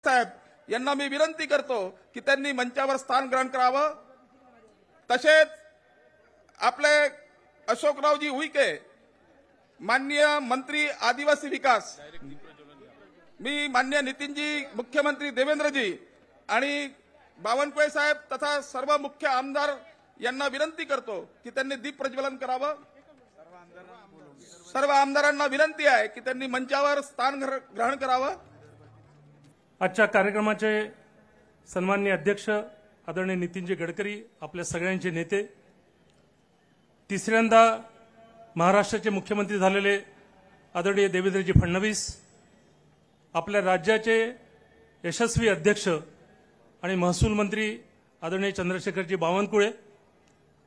साहेब यांना मी विनंती करतो की त्यांनी मंचावर स्थान ग्रहण करावं। तसेच आपले अशोकरावजी उईके माननीय मंत्री आदिवासी विकास, मी माननीय नितीनजी, मुख्यमंत्री देवेंद्रजी आणि बावनकुळे साहेब तथा सर्व मुख्य आमदार यांना विनंती करतो की त्यांनी दीप प्रज्वलन करावं। सर्व आमदारांना विनंती आहे की त्यांनी मंचावर स्थान ग्रहण करावं। आजच्या कार्यक्रमाचे सन्माननीय अध्यक्ष आदरणीय नितीनजी गडकरी, आपल्या सगळ्यांचे नेते, तिसऱ्यांदा महाराष्ट्राचे मुख्यमंत्री झालेले आदरणीय देवेंद्रजी फडणवीस, आपल्या राज्याचे यशस्वी अध्यक्ष आणि महसूल मंत्री आदरणीय चंद्रशेखरजी बावनकुळे,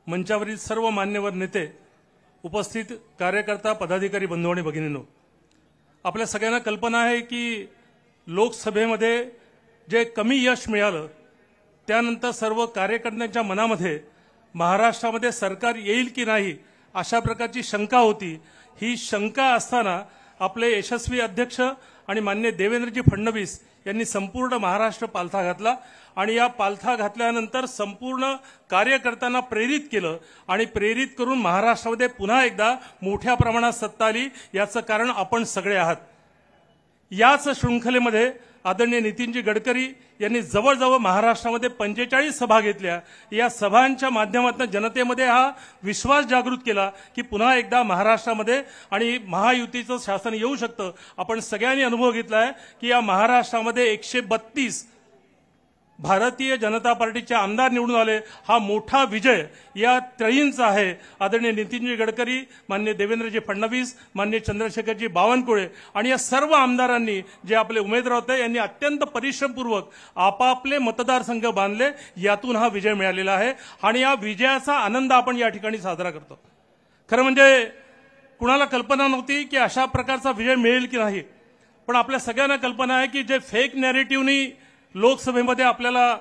मंचावरील सर्व मान्यवर नेते, उपस्थित कार्यकर्ता, पदाधिकारी बंधू आणि भगिनींनो, आपल्या सगळ्यांना कल्पना आहे की लोकसभेमध्ये जे कमी यश मिळालं त्यानंतर सर्व कार्यकर्त्यांच्या मनामध्ये महाराष्ट्रामध्ये सरकार येईल की नाही अशा प्रकारची शंका होती। ही शंका असताना आपले यशस्वी अध्यक्ष आणि माननीय देवेंद्रजी फडणवीस यांनी संपूर्ण महाराष्ट्र पालथा घातला आणि या पालथा घातल्यानंतर संपूर्ण कार्यकर्त्यांना प्रेरित केलं आणि प्रेरित करून महाराष्ट्रामध्ये पुन्हा एकदा मोठ्या प्रमाणात सत्ता आली। याचं कारण आपण सगळे आहात। याच शृंखलेमध्ये आदरणीय नितीनजी गडकरी यांनी जवळजवळ महाराष्ट्रामध्ये 45 सभा घेतल्या। या सभांच्या माध्यमातून जनतेमध्ये हा विश्वास जागृत केला की पुन्हा एकदा महाराष्ट्रामध्ये आणि महायुतीचं शासन येऊ शकतं। आपण सगळ्यांनी अनुभव घेतलाय की या महाराष्ट्रामध्ये 132 भारतीय जनता पार्टीचे आमदार निवडून आले। हा मोठा विजय या त्रयींचा आहे। आदरणीय नितीनजी गडकरी, माननीय देवेंद्रजी फडणवीस, माननीय चंद्रशेखरजी बावनकुळे आणि या सर्व आमदारांनी जे आपले उमेदवार होते यांनी अत्यंत परिश्रमपूर्वक आपापले मतदारसंघ बांधले। यातून हा विजय मिळालेला आहे आणि या विजयाचा आनंद आपण या ठिकाणी साजरा करतो। खरं म्हणजे कुणाला कल्पना नव्हती की अशा प्रकारचा विजय मिळेल की नाही, पण आपल्या सगळ्यांना कल्पना आहे की जे फेक नॅरेटिव्हनी लोकसभेमध्ये आपल्याला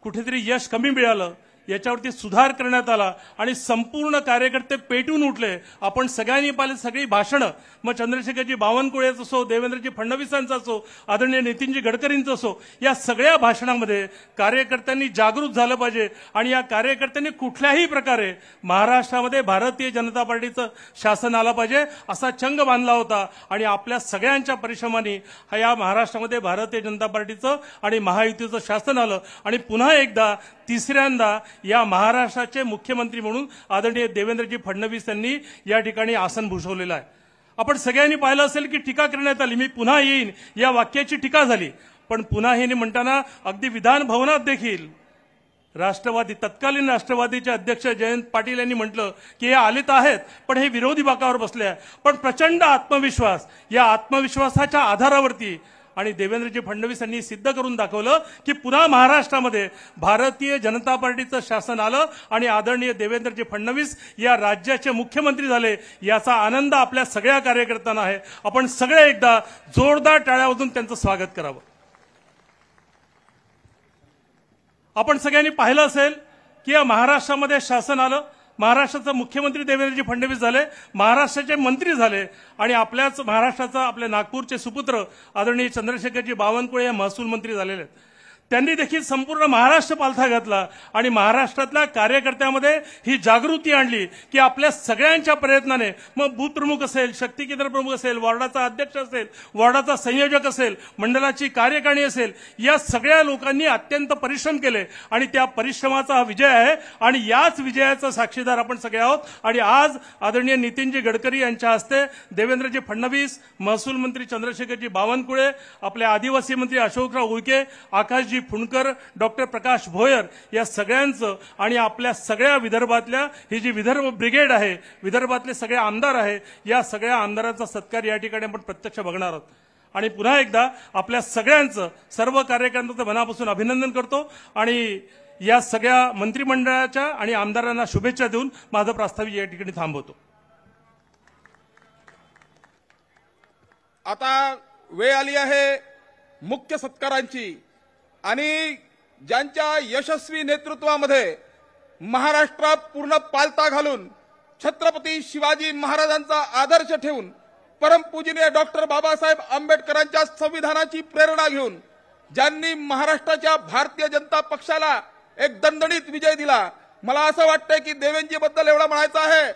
कुठेतरी यश कमी मिळालं, याच्यावरती सुधार करण्यात आला आणि संपूर्ण कार्यकर्ते पेटून उठले। आपण सगळ्यांनी पाहिली सगळी भाषणं, मग चंद्रशेखरजी बावनकुळेचं असो, देवेंद्रजी फडणवीसांचं असो, आदरणीय नितीनजी गडकरींचं असो, या सगळ्या भाषणामध्ये कार्यकर्त्यांनी जागृत झालं पाहिजे आणि या कार्यकर्त्यांनी कुठल्याही प्रकारे महाराष्ट्रामध्ये भारतीय जनता पार्टीचं शासन आलं पाहिजे असा चंग बांधला होता आणि आपल्या सगळ्यांच्या परिश्रमाने या महाराष्ट्रामध्ये भारतीय जनता पार्टीचं आणि महायुतीचं शासन आलं आणि पुन्हा एकदा तिसऱ्यांदा या महाराष्ट्राचे मुख्यमंत्री म्हणून आदरणीय देवेंद्रजी फडणवीस यांनी या ठिकाणी आसन भूषवलेलं आहे। आपण सगळ्यांनी पाहिलं असेल की टीका करण्यात आली, मी पुन्हा येईन या वाक्याची टीका झाली, पण पुन्हा येईन म्हणताना अगदी विधान भवनात देखील राष्ट्रवादी तत्कालीन राष्ट्रवादीचे अध्यक्ष जयंत पाटील यांनी म्हटलं की हे आलेत आहेत पण हे विरोधी बाकावर बसले आहे, पण प्रचंड आत्मविश्वास, या आत्मविश्वासाच्या आधारावरती आणि देवेंद्रजी फडणवीस यांनी सिद्ध करून दाखवलं की पुन्हा महाराष्ट्रामध्ये भारतीय जनता पार्टीचं शासन आलं आणि आदरणीय देवेंद्रजी फडणवीस या राज्याचे मुख्यमंत्री झाले। याचा आनंद आपल्या सगळ्या कार्यकर्त्यांना आहे। आपण सगळे एकदा जोरदार टाळ्या वाजवून त्यांचं स्वागत करावं। आपण सगळ्यांनी पाहिलं असेल की या महाराष्ट्रामध्ये शासन आलं, महाराष्ट्राचे मुख्यमंत्री देवेंद्रजी फडणवीस झाले, महाराष्ट्राचे मंत्री झाले आणि आपल्याच महाराष्ट्राचा आपले नागपूरचे सुपुत्र आदरणीय चंद्रशेखरजी बावनकुळे हे महसूल मंत्री झालेले आहेत। त्यांनी देखील संपूर्ण महाराष्ट्र पालथा घातला आणि महाराष्ट्रातल्या कार्यकर्त्यामध्ये ही जागृती आणली की आपल्या सगळ्यांच्या प्रयत्नाने, मग बूथ प्रमुख असेल, शक्ती केंद्र प्रमुख असेल, वॉर्डाचा अध्यक्ष असेल, वॉर्डाचा संयोजक असेल, मंडळाची कार्यकारिणी असेल, या सगळ्या लोकांनी अत्यंत परिश्रम केले आणि त्या परिश्रमाचा हा विजय आहे आणि याच विजयाचा साक्षीदार आपण सगळे आहोत। आणि आज आदरणीय नितीनजी गडकरी यांच्या हस्ते देवेंद्रजी फडणवीस, महसूल मंत्री चंद्रशेखरजी बावनकुळे, आपले आदिवासी मंत्री अशोकराव उईके, आकाशजी फुंडकर, डॉक्टर प्रकाश भोयर या सगळ्यांचं आणि आपल्या सगळ्या विदर्भातल्या ही जी विदर्भ ब्रिगेड आहे, विदर्भातले सगळे आमदार आहे, या सगळ्या आमदारांचा सत्कार या ठिकाणी आपण प्रत्यक्ष बघणार आहोत। आणि पुन्हा एकदा आपल्या सगळ्यांचं, सर्व कार्यकर्त्यांचं मनापासून अभिनंदन करतो आणि या सगळ्या मंत्रिमंडळाच्या आणि आमदारांना शुभेच्छा देऊन माझं प्रास्ताविक या ठिकाणी थांबवतो। आता वेळ आली आहे मुख्य सत्कारांची आणि ज्यांच्या यशस्वी नेतृत्वामध्ये महाराष्ट्रात पूर्ण पालथा घालून छत्रपती शिवाजी महाराजांचा आदर्श ठेवून परमपूजनीय डॉक्टर बाबासाहेब आंबेडकरांच्या संविधानाची प्रेरणा घेऊन ज्यांनी महाराष्ट्राच्या भारतीय जनता पक्षाला एक दणदणीत विजय दिला. मला असं वाटतंय की देवेंद्रजी बद्दल एवढं म्हणायचं आहे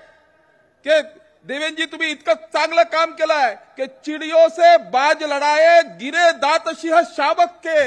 की देवेंद्रजी तुम्ही इतकं चांगलं काम केलंय की चिड़ियों से बाज लड़ाए, गिरे दांत सिंह शावक के,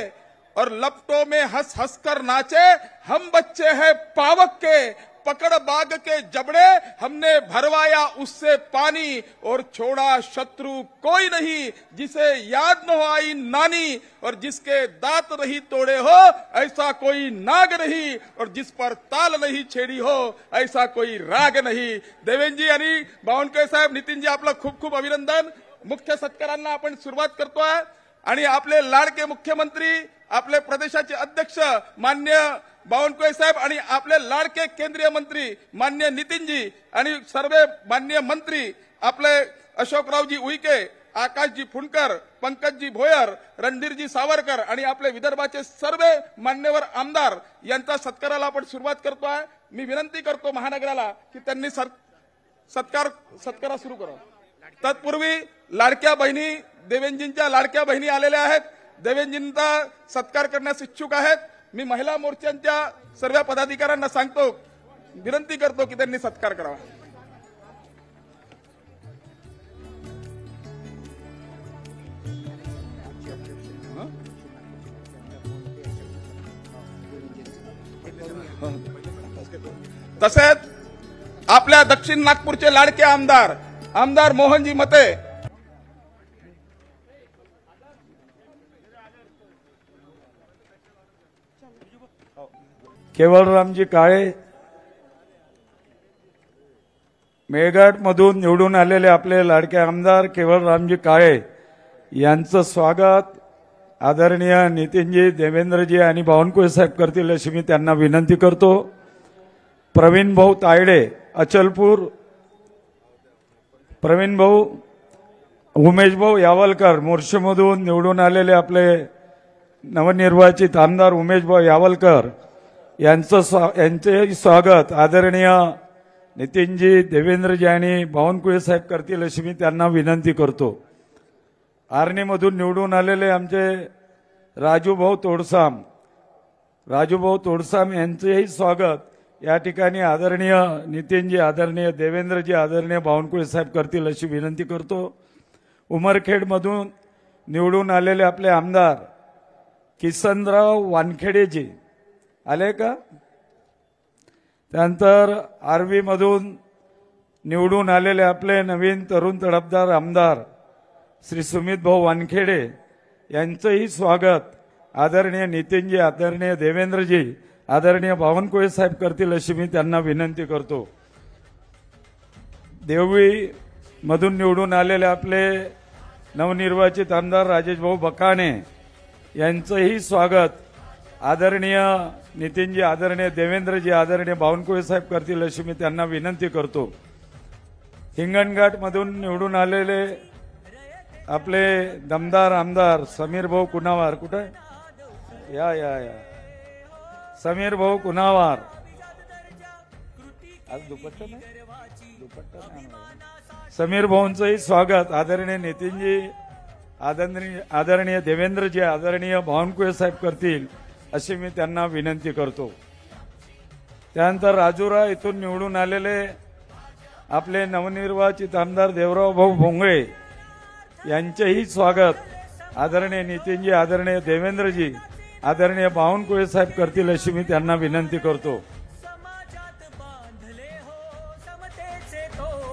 और लपटों में हंस हंस कर नाचे हम बच्चे हैं पावक के, पकड़ बाग के जबड़े हमने भरवाया उससे पानी, और छोड़ा शत्रु कोई नहीं जिसे याद न हो आई नानी, और जिसके दांत नहीं तोड़े हो ऐसा कोई नाग नहीं, और जिस पर ताल नहीं छेड़ी हो ऐसा कोई राग नहीं. देवेंद्रजी आणि बावनकुळे साहेब, नितीनजी आपलं खूप खूप अभिनंदन. मुख्य सत्कारांना आपण सुरुवात करतोय आणि आपले लाडके मुख्यमंत्री, आपले प्रदेशाचे अध्यक्ष मान्य बावनकुळे साहेब आणि आपले लाडके केंद्रीय मंत्री मान्य नितीनजी आणि सर्व मान्य मंत्री आपले अशोकरावजी उईके, आकाशजी फुंडकर, पंकजजी भोयर, रणधीरजी सावरकर आणि आपले विदर्भाचे सर्व मान्यवर आमदार यांचा सत्काराला आपण सुरुवात करतोय. मी विनंती करतो महानगराला की त्यांनी सत्कार सुरू करा. तत्पूर्वी लाडक्या बहिणी, देवेंद्रजींच्या लाडक्या बहिणी आलेल्या आहेत. देवेंद्रजींचा सत्कार करण्यास इच्छुक आहेत. मी महिला मोर्चांच्या सर्व पदाधिकाऱ्यांना सांगतो, विनंती करतो की त्यांनी सत्कार करावा. तसेच आपल्या दक्षिण नागपूरचे लाडके आमदार मोहनजी मते, केवळरामजी काळे, मेळघाट मधून निवडून आलेले आपले लाडके आमदार केवळरामजी काळे यांचं स्वागत आदरणीय नितीनजी, देवेंद्रजी आणि बावनकुळे साहेब करतील अशी मी त्यांना विनंती करतो. प्रवीण भाऊ तायडे अचलपूर, प्रवीण भाऊ, उमेश भाऊ यावलकर मोर्शीमधून निवडून आलेले आपले नवनिर्वाचित आमदार उमेश भाऊ यावलकर यांचे स्वागत आदरणीय नितीनजी, देवेंद्रजी आणि बावनकुळे साहेब करतील अशी मी त्यांना विनंती करतो. आर्णीमधून निवडून आलेले आमचे राजूभाऊ तोडसाम यांचेही स्वागत या ठिकाणी आदरणीय नितीनजी, आदरणीय देवेंद्रजी, आदरणीय बावनकुळे साहेब करतील अशी विनंती करतो. उमरखेडमधून निवडून आलेले आपले आमदार किसनराव वानखेडेजी आले का? त्यानंतर आर्वीमधून निवडून आलेले आपले नवीन तरुण तडफदार आमदार श्री सुमित भाऊ वानखेडे यांचंही स्वागत आदरणीय नितीनजी, आदरणीय देवेंद्रजी, आदरणीय बावनकुळे साहेब करतील अशी मी त्यांना विनंती करतो. देवळी मधून निवडून आलेले आपले नवनिर्वाचित आमदार राजेश भाऊ बकाणे यांचंही स्वागत आदरणीय नितीनजी, आदरणीय देवेंद्रजी, आदरणीय बावनकुळे साहेब करतील अशी मी त्यांना विनंती करतो. हिंगणघाट मधून निवडून आलेले आपले दमदार आमदार समीर भाऊ कुणावार, कुठे या या या समीर भाऊ कुणावार, आज दुपट्टा नाही, समीर भाऊंचंही स्वागत आदरणीय नितीनजी, आदरणीय देवेंद्रजी, आदरणीय बावनकुळे साहेब करतील अशी मी त्यांना विनंती करतो. त्यानंतर राजुरा इथून निवडून आलेले आपले नवनिर्वाचित आमदार देवराव भाऊ भोंगळे यांचेही स्वागत आदरणीय नितीनजी, आदरणीय देवेंद्रजी, आदरणीय बावनकुळे साहेब करतील अशी मी त्यांना विनंती करतो.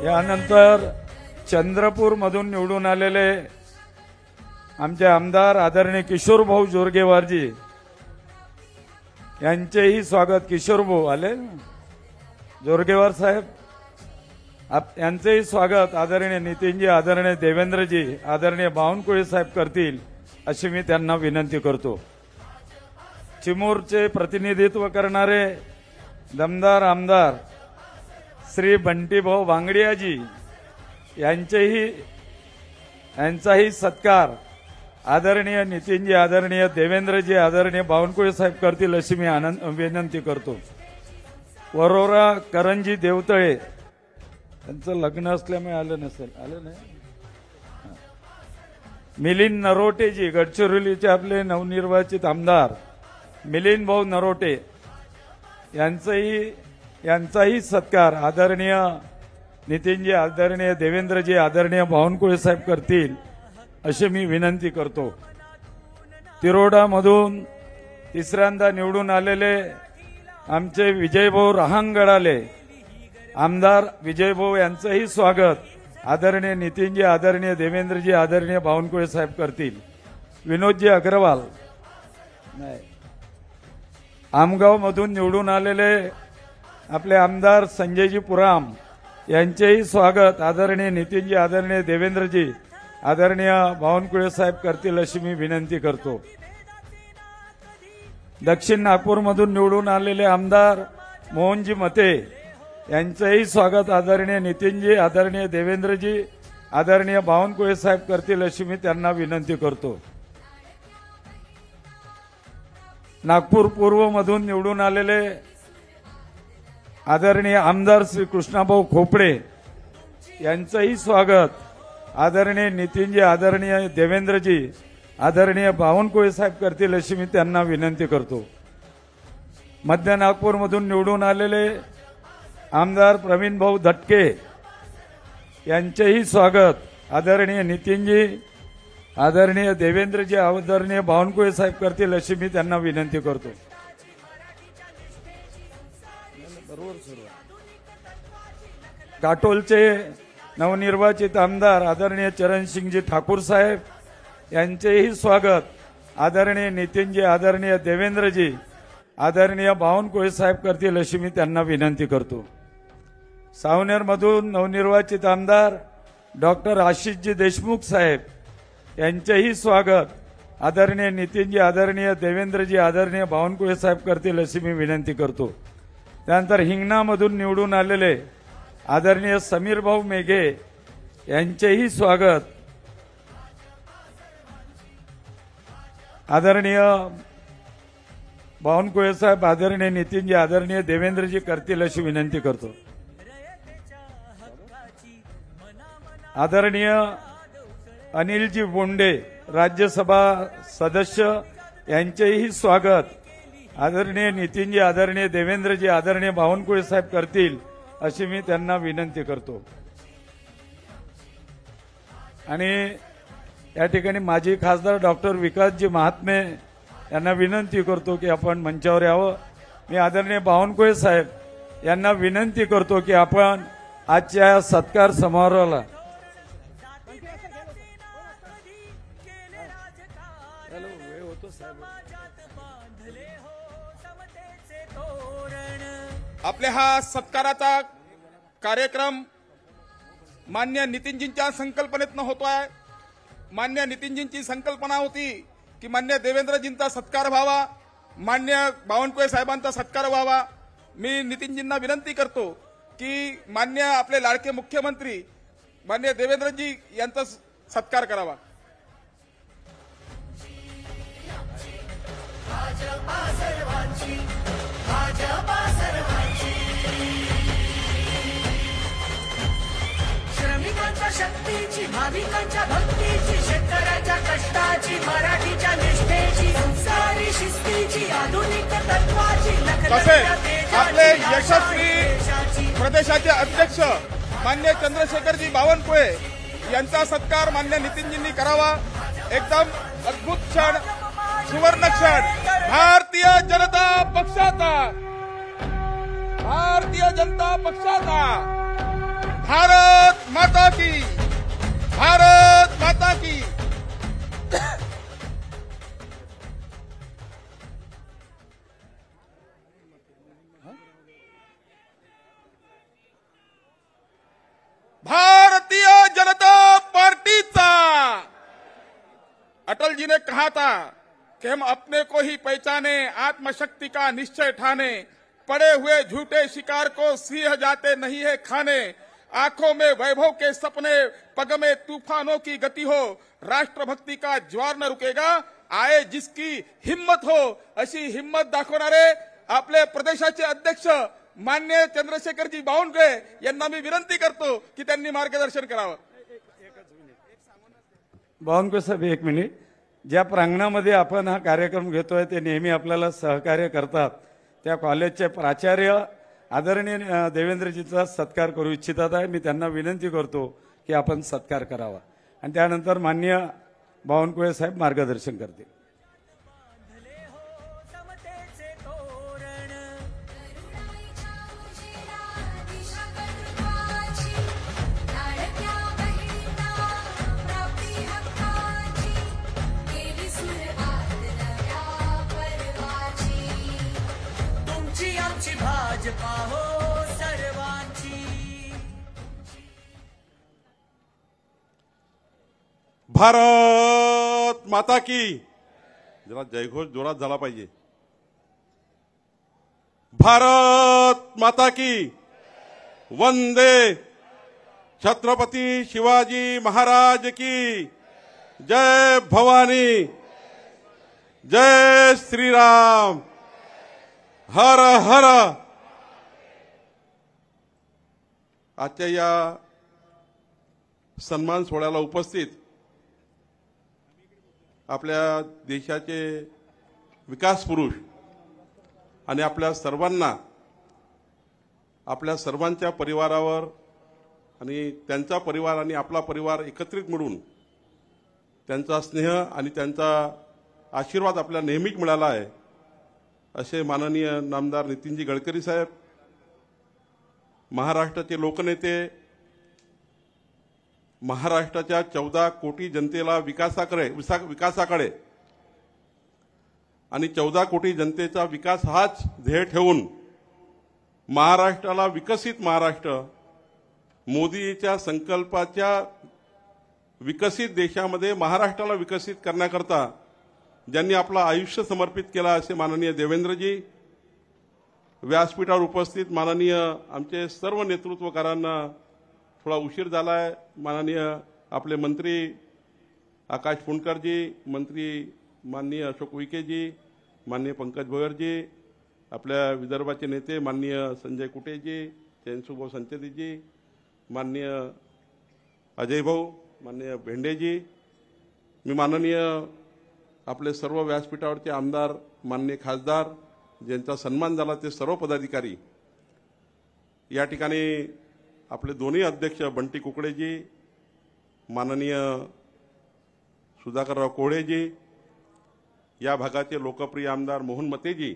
यानंतर चंद्रपूर मधून निवडून आलेले आमचे आमदार आदरणीय किशोर भाऊ जोरगेवारजी यांचेही स्वागत. किशोर भाऊ आले, जोरगेवार साहेब यांचेही स्वागत आदरणीय नितीनजी, आदरणीय देवेंद्रजी, आदरणीय बावनकुळे साहेब करतील अशी मी त्यांना विनंती करतो. चिमूरचे प्रतिनिधित्व करणारे दमदार आमदार श्री बंटीभाऊ वांगडियाजी यांचाही सत्कार आदरणीय नितीनजी, आदरणीय देवेंद्रजी, आदरणीय बावनकुळे साहेब करतील अशी मी विनंती करतो. वरोरा करंजी देवतळे यांचं लग्न असल्यामुळे आलं नसेल, आलं नाही. मिलिंद नरोटेजी, गडचिरोलीचे आपले नवनिर्वाचित आमदार मिलिंद भाऊ नरोटे यांचाही सत्कार आदरणीय नितीनजी, आदरणीय देवेंद्रजी, आदरणीय बावनकुळे साहेब करतील अशी मी विनंती करतो. तिरोडामधून तिसऱ्यांदा निवडून आलेले आमचे विजयभाऊ रहांगडाले आमदार विजयभाऊ यांचंही स्वागत आदरणीय नितीनजी, आदरणीय देवेंद्रजी, आदरणीय बावनकुळे साहेब करतील. विनोदजी अग्रवाल आमगावमधून निवडून आलेले आपले आमदार संजयजी पुराम यांचेही स्वागत आदरणीय नितीनजी, आदरणीय देवेंद्रजी, आदरणीय बावनकुळे साहेब करतील अशी मी विनंती करतो. दक्षिण नागपूरमधून निवडून आलेले आमदार मोहनजी मते यांचेही स्वागत आदरणीय नितीनजी, आदरणीय देवेंद्रजी, आदरणीय बावनकुळे साहेब करतील अशी मी त्यांना विनंती करतो. नागपूर पूर्वमधून निवडून आलेले आदरणीय आमदार श्री कृष्णाभाऊ खोपडे यांचंही स्वागत आदरणीय नितीनजी, आदरणीय देवेंद्रजी, आदरणीय बावनकुळे साहेब करतील अशी मी त्यांना विनंती करतो. मध्य नागपूरमधून निवडून आलेले आमदार प्रवीण भाऊ दटके यांचेही स्वागत आदरणीय नितीनजी, आदरणीय देवेंद्रजी, आदरणीय बावनकुळे साहेब करतील अशी मी त्यांना विनंती करतो. काटोलचे नवनिर्वाचित आमदार आदरणीय चरणसिंगजी ठाकूर साहेब यांचेही स्वागत आदरणीय नितीनजी, आदरणीय देवेंद्रजी, आदरणीय बावनकुळे साहेब करतील अशी मी त्यांना विनंती करतो. सावनेरमधून नवनिर्वाचित आमदार डॉक्टर आशिषजी देशमुख साहेब यांचेही स्वागत आदरणीय नितीनजी, आदरणीय देवेंद्रजी, आदरणीय बावनकुळे साहेब करतील अशी मी विनंती करतो. त्यानंतर हिंगणामधून निवडून आलेले आदरणीय समीर भाऊ मेघे यांचेही स्वागत आदरणीय बावनकुळे साहेब, आदरणीय नितीनजी, आदरणीय देवेंद्रजी करतील अशी विनंती करतो. आदरणीय अनिलजी बोंडे राज्यसभा सदस्य यांचेही स्वागत आदरणीय नितीनजी, आदरणीय देवेंद्रजी, आदरणीय बावनकुळे साहेब करतील अशी मी त्यांना विनंती करतो. आणि या ठिकाणी माजी खासदार डॉक्टर विकासजी महात्मे यांना विनंती करतो की आपण मंचावर यावं. मी आदरणीय बावनकुळे साहेब यांना विनंती करतो की आपण आजच्या सत्कार समारोहाला आपल्या हा सत्काराचा कार्यक्रम मान्य नितीनजींच्या संकल्पनेतनं होतोय. मान्य नितीनजींची संकल्पना होती की मान्य देवेंद्रजींचा सत्कार व्हावा, मान्य बावनकुळे साहेबांचा सत्कार व्हावा. मी नितीनजींना विनंती करतो की मान्य आपले लाडके मुख्यमंत्री मान्य देवेंद्रजी यांचा सत्कार करावा. श्रमिकांच्या शक्तीची, भाविकांच्या भक्तीची, शेतकऱ्याच्या कष्टाची, मराठीच्या निष्ठेची, संस्कारी शिस्तीची, आधुनिक तत्वाची, तसेच आपले यशस्वी प्रदेशाचे अध्यक्ष मान्य चंद्रशेखरजी बावनकुळे यांचा सत्कार मान्य नितीनजींनी करावा. एकदम अद्भुत क्षण, सुवर्ण क्षण. भारतीय जनता पक्षाचा, भारतीय जनता पक्षाचा, भारत माता की, भारत माता की. भारतीय जनता पार्टीचा अटल जी ने कहा था कि हम अपने को ही पहचाने, आत्मशक्ति का निश्चय ठाने, पड़े हुए झूठे शिकार को सिंह जाते नहीं है खाने, आंखों में वैभव के सपने, पग में तूफानों की गति हो, राष्ट्रभक्ति का ज्वार न रुकेगा, आए जिसकी हिम्मत हो. अशी हिम्मत दाखवणारे आपले प्रदेशाचे अध्यक्ष मान्य चंद्रशेखरजी बावनकुळे यांना मी विनंती करतो की त्यांनी मार्गदर्शन करावं. बावनकुळे साहेब एक मिनिट. ज्या प्रांगणामध्ये आपण हा कार्यक्रम घेतोय ते नेहमी आपल्याला सहकार्य करतात त्या कॉलेजचे प्राचार्य आदरणीय देवेंद्रजीचा सत्कार करू इच्छितात आहे. मी त्यांना विनंती करतो की आपण सत्कार करावा आणि त्यानंतर माननीय बावनकुळे साहेब मार्गदर्शन करतील. बांधले हो समतेचे तोरण करुणाईच्या उजेडा दिशा कटुत्वाची लाडक्या बहिणींना प्राप्ती हक्काची केली सुरुवात नव्या पर्वाची. तुमची आमची भाजपा हो सर्वांची. भारत माता की जरा जयघोष जोरात झाला पाहिजे. भारत माता की वंदे छत्रपती शिवाजी महाराज की जय भवानी जय श्रीराम हर हर. आजच्या या सन्मान सोहळ्याला उपस्थित आपल्या देशाचे विकास पुरुष आणि आपल्या सर्वांना आपल्या सर्वांच्या परिवारावर आणि त्यांचा परिवार आणि आपला परिवार एकत्रित मिळून त्यांचा स्नेह आणि त्यांचा आशीर्वाद आपल्याला नेहमीच मिळाला आहे असे माननीय नामदार नितीनजी गडकरी साहेब, महाराष्ट्राचे लोकनेते, महाराष्ट्राच्या 14 कोटी जनतेला विकासाकडे आणि 14 कोटी जनतेचा विकास हाच ध्येय ठेवून महाराष्ट्राला विकसित महाराष्ट्र, मोदीच्या संकल्पाच्या विकसित देशामध्ये महाराष्ट्राला विकसित करण्याकरता ज्यांनी आपलं आयुष्य समर्पित केलं असे माननीय देवेंद्रजी, व्यासपीठावर उपस्थित माननीय आमचे सर्व नेतृत्वकारांना थोडा उशीर झाला आहे, माननीय आपले मंत्री आकाश फुंडकरजी, मंत्री माननीय अशोक उईकेजी, माननीय पंकज भोयरजी, आपल्या विदर्भाचे नेते माननीय संजय कुटेजी, चैनसुभाऊ संचेतीजी, माननीय अजय भाऊ, माननीय भेंडेजी, मी माननीय आपले सर्व व्यासपीठावरचे आमदार, माननीय खासदार ज्यांचा सन्मान झाला ते सर्व पदाधिकारी, या ठिकाणी आपले दोन्ही अध्यक्ष बंटी कुकडेजी, माननीय सुधाकरराव कोळेजी, या भागाचे लोकप्रिय आमदार मोहन मतेजी,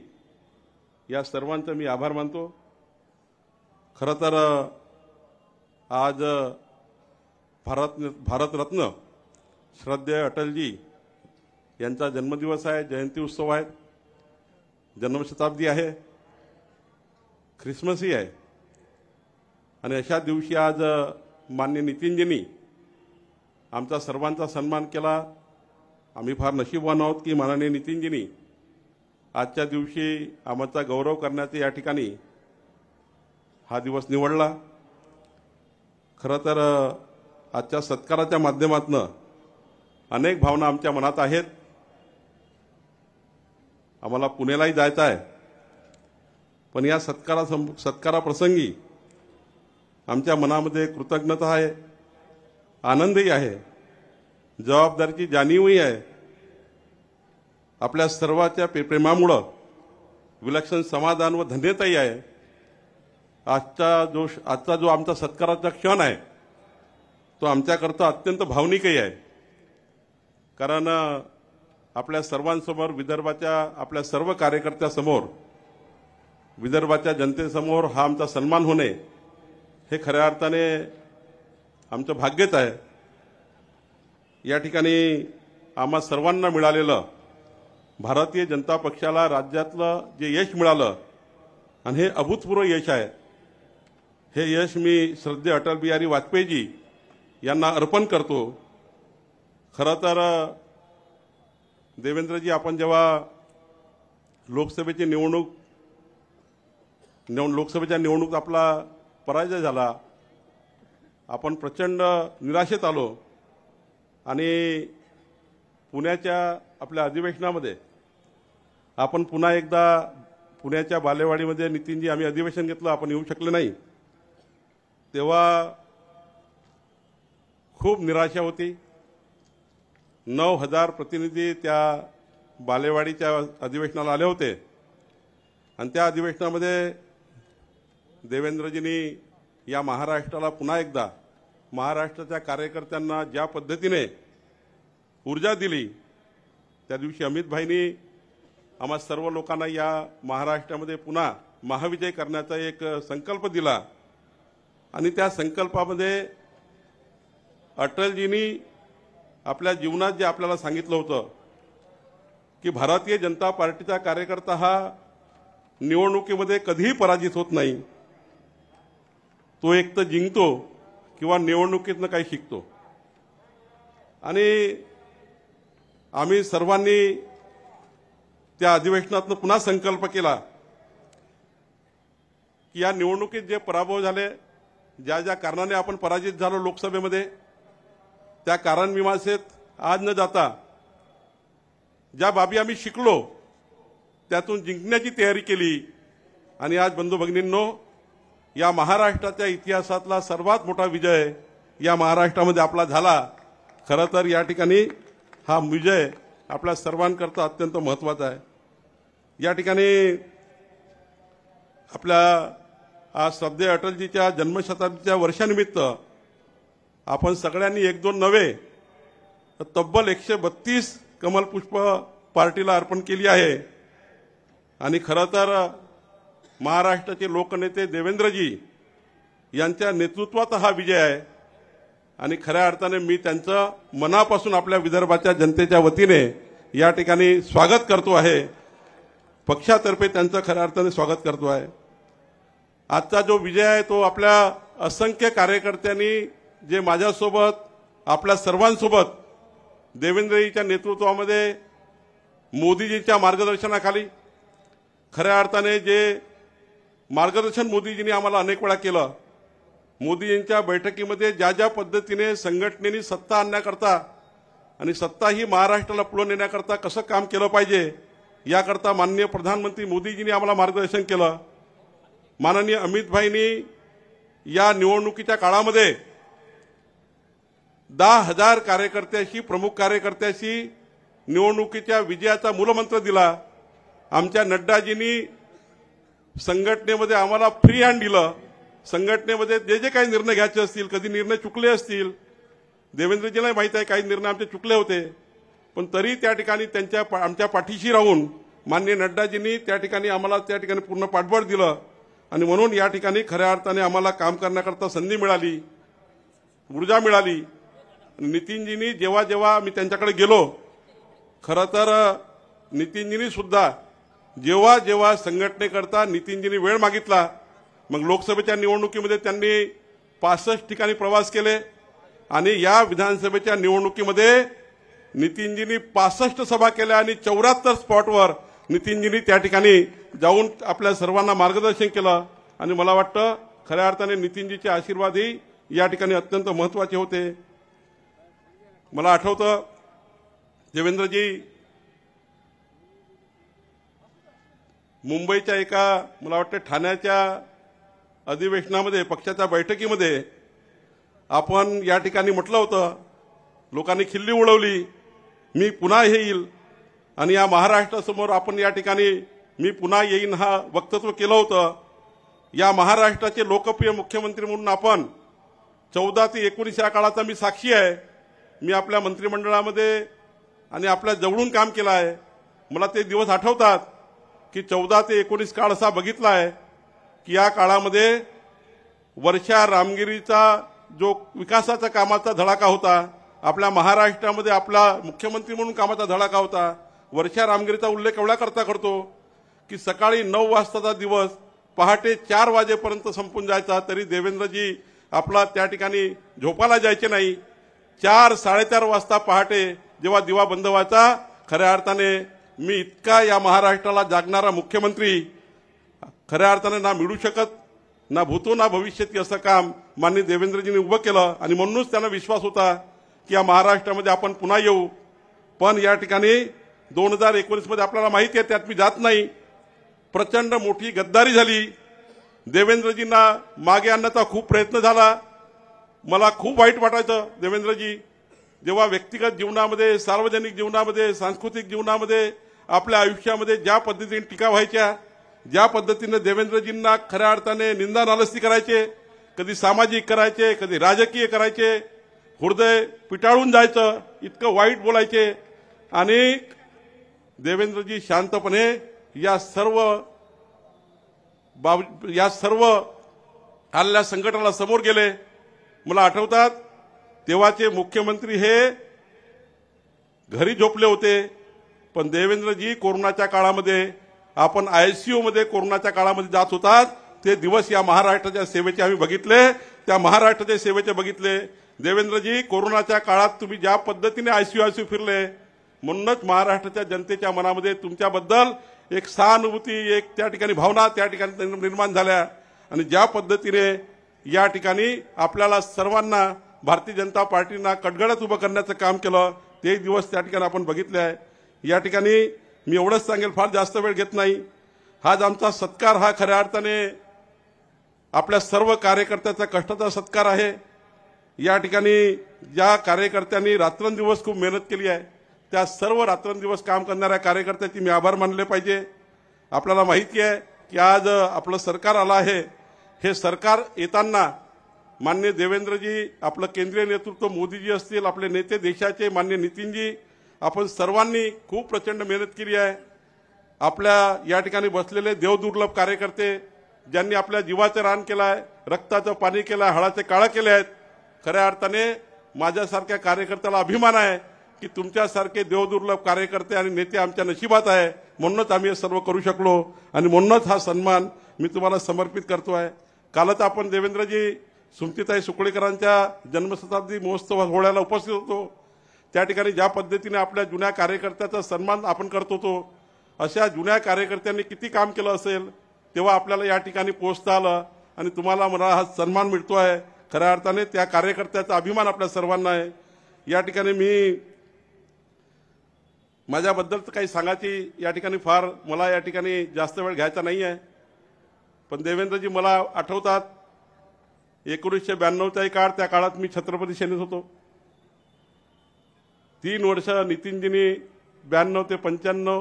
या सर्वांचा मी आभार मानतो. खरं तर आज भारतरत्न श्रद्धेय अटलजी यांचा जन्मदिवस आहे, जयंती उत्सव आहे, जन्मशताब्दी आहे, ख्रिसमसही आहे आणि अशा दिवशी आज माननीय नितीनजींनी आमचा सर्वांचा सन्मान केला. आम्ही फार नशीबवान आहोत की माननीय नितीनजींनी आजच्या दिवशी आमचा गौरव करण्याचा या ठिकाणी हा दिवस निवडला. खरं तर आजच्या सत्काराच्या माध्यमातून अनेक भावना आमच्या मनात आहेत. आम्हाला पुण्यालाही जायचं आहे, पण या सत्काराप्रसंगी आमच्या मनामध्ये कृतज्ञता आहे, आनंदही आहे, जबाबदारीची जाणीवही आहे. आपल्या सर्वांच्या प्रेमामुळं विलक्षण समाधान व धन्यताही आहे. आजचा जो आमचा सत्काराचा क्षण आहे तो आमच्याकरता अत्यंत भावनिकही आहे. कारण आपल्या सर्वांसमोर, विदर्भाच्या आपल्या सर्व कार्यकर्त्यासमोर, विदर्भाच्या जनतेसमोर हा आमचा सन्मान होणे हे खऱ्या अर्थाने आमचं भाग्यच आहे. या ठिकाणी आम्हा सर्वांना मिळालेलं भारतीय जनता पक्षाला राज्यातलं जे यश मिळालं आणि हे अभूतपूर्व यश आहे, हे यश मी श्रद्धेय अटल बिहारी वाजपेयीजी यांना अर्पण करतो. खरं तर देवेंद्रजी, आपण जेव्हा लोकसभेच्या निवडणूक आपला पराजय झाला, आपण प्रचंड निराशेत आलो आणि पुण्याच्या आपल्या अधिवेशनामध्ये आपण पुन्हा एकदा पुण्याच्या बालेवाडीमध्ये नितीनजी आम्ही अधिवेशन घेतलं, आपण येऊ शकले नाही. तेव्हा खूप निराशा होती. 9,000 प्रतिनिधी त्या बालेवाडीच्या अधिवेशनाला आले होते आणि त्या अधिवेशनामध्ये देवेंद्रजींनी या महाराष्ट्राला पुन्हा एकदा महाराष्ट्राच्या कार्यकर्त्यांना ज्या पद्धतीने ऊर्जा दिली, त्या दिवशी अमित भाईंनी आम्हा सर्व लोकांना या महाराष्ट्रामध्ये पुन्हा महाविजय करण्याचा एक संकल्प दिला आणि त्या संकल्पामध्ये अटलजींनी आपल्या जीवनात जे आपल्याला सांगितलं होतं की भारतीय जनता पार्टीचा कार्यकर्ता हा निवडणुकीमध्ये कधीही पराजित होत नाही, तो एक तर जिंकतो किंवा निवडणुकीतनं काही शिकतो. आणि आम्ही सर्वांनी त्या अधिवेशनातनं पुन्हा संकल्प केला की या निवडणुकीत जे पराभव झाले, ज्या ज्या कारणाने आपण पराजित झालो लोकसभेमध्ये, त्या कारण मीमांसेत आज न जाता ज्या बाबी आम्ही शिकलो त्यातून जिंकण्याची तयारी केली आणि आज बंधू भगिनींनो, या महाराष्ट्राच्या इतिहासातला सर्वात मोठा विजय या महाराष्ट्रामध्ये आपला झाला. खरं तर या ठिकाणी हा विजय आपल्या सर्वांकरता अत्यंत महत्त्वाचा आहे. या ठिकाणी आपल्या आज श्रद्धेय अटलजीच्या जन्मशताब्दीच्या वर्षानिमित्त आपण सगळ्यांनी एक दोन नव्हे तर तब्बल 132 कमलपुष्प पार्टीला अर्पण केली आहे. आणि खरं तर महाराष्ट्राचे लोकनेते देवेंद्रजी यांच्या नेतृत्वात हा विजय आहे आणि खऱ्या अर्थाने मी त्यांचं मनापासून आपल्या विदर्भाच्या जनतेच्या वतीने या ठिकाणी स्वागत करतो आहे. पक्षातर्फे त्यांचं खऱ्या अर्थाने स्वागत करतो आहे. आजचा जो विजय आहे तो आपल्या असंख्य कार्यकर्त्यांनी जे माझ्यासोबत आपल्या सर्वांसोबत देवेंद्रजीच्या नेतृत्वामध्ये मोदीजींच्या मार्गदर्शनाखाली खऱ्या अर्थाने जे मार्गदर्शन मोदीजींनी आम्हाला अनेक वेळा केलं, मोदीजींच्या बैठकीमध्ये ज्या ज्या पद्धतीने संघटनेने सत्ता आणण्याकरता आणि सत्ता ही महाराष्ट्राला पुढे नेण्याकरता कसं काम केलं पाहिजे याकरता माननीय प्रधानमंत्री मोदीजींनी आम्हाला मार्गदर्शन केलं. माननीय अमित भाईंनी या निवडणुकीच्या काळामध्ये 10,000 कार्यकर्त्याशी, प्रमुख कार्यकर्त्याशी निवडणुकीच्या विजयाचा मूलमंत्र दिला. आमच्या नड्डाजींनी संघटनेमध्ये आम्हाला फ्री हँड दिलं. संघटनेमध्ये जे जे काही निर्णय घ्यायचे असतील, कधी निर्णय चुकले असतील, देवेंद्रजीलाही माहिती आहे काही निर्णय आमचे चुकले होते, पण तरी त्या ठिकाणी आमच्या पाठीशी राहून माननीय नड्डाजींनी त्या ठिकाणी आम्हाला त्या ठिकाणी पूर्ण पाठबळ दिलं आणि म्हणून या ठिकाणी खऱ्या अर्थाने आम्हाला काम करण्याकरता संधी मिळाली, ऊर्जा मिळाली. नितीनजींनी जेव्हा जेव्हा मी त्यांच्याकडे गेलो, खरं तर नितीनजींनी सुद्धा जेव्हा जेव्हा संघटनेकरता नितीनजींनी वेळ मागितला, मग लोकसभेच्या निवडणुकीमध्ये त्यांनी 65 ठिकाणी प्रवास केले आणि या विधानसभेच्या निवडणुकीमध्ये नितीनजींनी 65 सभा केल्या आणि 74 स्पॉटवर नितीनजींनी त्या ठिकाणी जाऊन आपल्या सर्वांना मार्गदर्शन केलं. आणि मला वाटतं खऱ्या अर्थाने नितीनजीचे आशीर्वादही या ठिकाणी अत्यंत महत्त्वाचे होते. मला आठवतं देवेंद्रजी मुंबईच्या एका, मला वाटतं ठाण्याच्या अधिवेशनामध्ये, पक्षाच्या बैठकीमध्ये आपण या ठिकाणी म्हटलं होतं, लोकांनी खिल्ली उडवली, मी पुन्हा येईल आणि या महाराष्ट्रासमोर आपण या ठिकाणी मी पुन्हा येईन हा वक्तव्य केलं होतं. या महाराष्ट्राचे लोकप्रिय मुख्यमंत्री म्हणून आपण 14 ते 19 या काळाचा मी साक्षी आहे. मी आपल्या मंत्रिमंडळामध्ये आणि आपल्या जवळून काम केलं आहे. मला ते दिवस आठवतात की 14 ते 19 काळ असा बघितला आहे की या काळामध्ये वर्षा रामगिरीचा जो विकासाचा कामाचा धडाका होता, आपल्या महाराष्ट्रामध्ये आपला मुख्यमंत्री म्हणून कामाचा धडाका होता. वर्षा रामगिरीचा उल्लेख एवढा करतो की सकाळी 9 वाजताचा दिवस पहाटे 4 वाजेपर्यंत संपून जायचा, तरी देवेंद्रजी आपला त्या ठिकाणी झोपायला जायचे नाही. 4-4:30 वाजता पहाटे जेव्हा दिवा बंद व्हायचा, खऱ्या अर्थाने मी इतका या महाराष्ट्राला जागणारा मुख्यमंत्री खऱ्या अर्थाने ना मिळू शकत, ना भूतो ना भविष्यती असं काम माननीय देवेंद्रजींनी उभं केलं आणि म्हणूनच त्यांना विश्वास होता की या महाराष्ट्रामध्ये आपण पुन्हा येऊ. पण या ठिकाणी 2019 मध्ये आपल्याला माहिती आहे, त्यात मी जात नाही, प्रचंड मोठी गद्दारी झाली. देवेंद्रजींना मागे आणण्याचा खूप प्रयत्न झाला. मला खूप वाईट वाटायचं. देवेंद्रजी जेव्हा व्यक्तिगत जीवनामध्ये, सार्वजनिक जीवनामध्ये, सांस्कृतिक जीवनामध्ये, आपल्या आयुष्यामध्ये ज्या पद्धतीने टीका व्हायच्या, ज्या पद्धतीने देवेंद्रजींना खऱ्या अर्थाने निंदा नालस्ती करायचे, कधी सामाजिक करायचे, कधी राजकीय करायचे, हृदय पिटाळून जायचं, इतकं वाईट बोलायचे. आणि देवेंद्रजी शांतपणे या सर्व आलेल्या संकटाला समोर गेले. मला आठवतात तेव्हाचे मुख्यमंत्री हे घरी झोपले होते, पण देवेंद्रजी कोरोनाच्या काळामध्ये, आपण आयसीयू मध्ये कोरोनाच्या काळामध्ये जात होतात ते दिवस या महाराष्ट्राच्या सेवेचे आम्ही बघितले, त्या महाराष्ट्राच्या सेवेचे बघितले. देवेंद्रजी, कोरोनाच्या काळात तुम्ही ज्या पद्धतीने आयसीयू फिरले, म्हणूनच महाराष्ट्राच्या जनतेच्या मनामध्ये तुमच्याबद्दल एक सहानुभूती, एक त्या ठिकाणी भावना त्या ठिकाणी निर्माण झाल्या. आणि ज्या पद्धतीने या ठिकाणी आपल्याला सर्वांना भारतीय जनता पार्टीना कटगळ्यात उभं करण्याचं काम केलं, ते दिवस त्या ठिकाणी आपण बघितले आहे. या ठिकाणी मी एवढंच सांगेल, फार जास्त वेळ घेत नाही. हाच आमचा सत्कार, हा खऱ्या अर्थाने आपल्या सर्व कार्यकर्त्याचा कष्टाचा सत्कार आहे. या ठिकाणी ज्या कार्यकर्त्यांनी रात्रंदिवस खूप मेहनत केली आहे, त्या सर्व रात्रंदिवस काम करणाऱ्या कार्यकर्त्याचे मी आभार मानले पाहिजे. आपल्याला माहिती आहे की आज आपलं सरकार आलं आहे. हे सरकार येताना माननीय देवेंद्रजी, आपलं केंद्रीय नेतृत्व मोदीजी असतील, आपले नेते देशाचे माननीय नितीनजी, आपण सर्वांनी खूप प्रचंड मेहनत केली आहे. आपल्या या ठिकाणी बसलेले देवदुर्लभ कार्यकर्ते, ज्यांनी आपल्या जीवाचं रान केलं आहे, रक्ताचं पाणी केलं आहे, हळाचे काळं केले आहेत. खऱ्या अर्थाने माझ्यासारख्या कार्यकर्त्याला अभिमान आहे की तुमच्यासारखे देवदुर्लभ कार्यकर्ते आणि नेते आमच्या नशिबात आहे. म्हणूनच आम्ही हे सर्व करू शकलो आणि म्हणूनच हा सन्मान मी तुम्हाला समर्पित करतो आहे. कालच आपण देवेंद्रजी सुमतीताई सुकळीकरांच्या जन्मशताब्दी महोत्सव सोहळ्याला उपस्थित होतो. त्या ठिकाणी ज्या पद्धतीने आपल्या जुन्या कार्यकर्त्याचा सन्मान आपण करत होतो, अशा जुन्या कार्यकर्त्यांनी किती काम केलं असेल, तेव्हा आपल्याला या ठिकाणी पोहोचता आलं आणि तुम्हाला मला हा सन्मान मिळतो आहे. खऱ्या अर्थाने त्या कार्यकर्त्याचा अभिमान आपल्या सर्वांना आहे. या ठिकाणी मी माझ्याबद्दल तर काही सांगायची या ठिकाणी फार मला या ठिकाणी जास्त वेळ घ्यायचा नाही आहे. पण देवेंद्रजी मला आठवतात 1992चा काळ, त्या काळात मी छत्रपती सेनेत होतो. 3 वर्ष नितीनजींनी 92 ते 95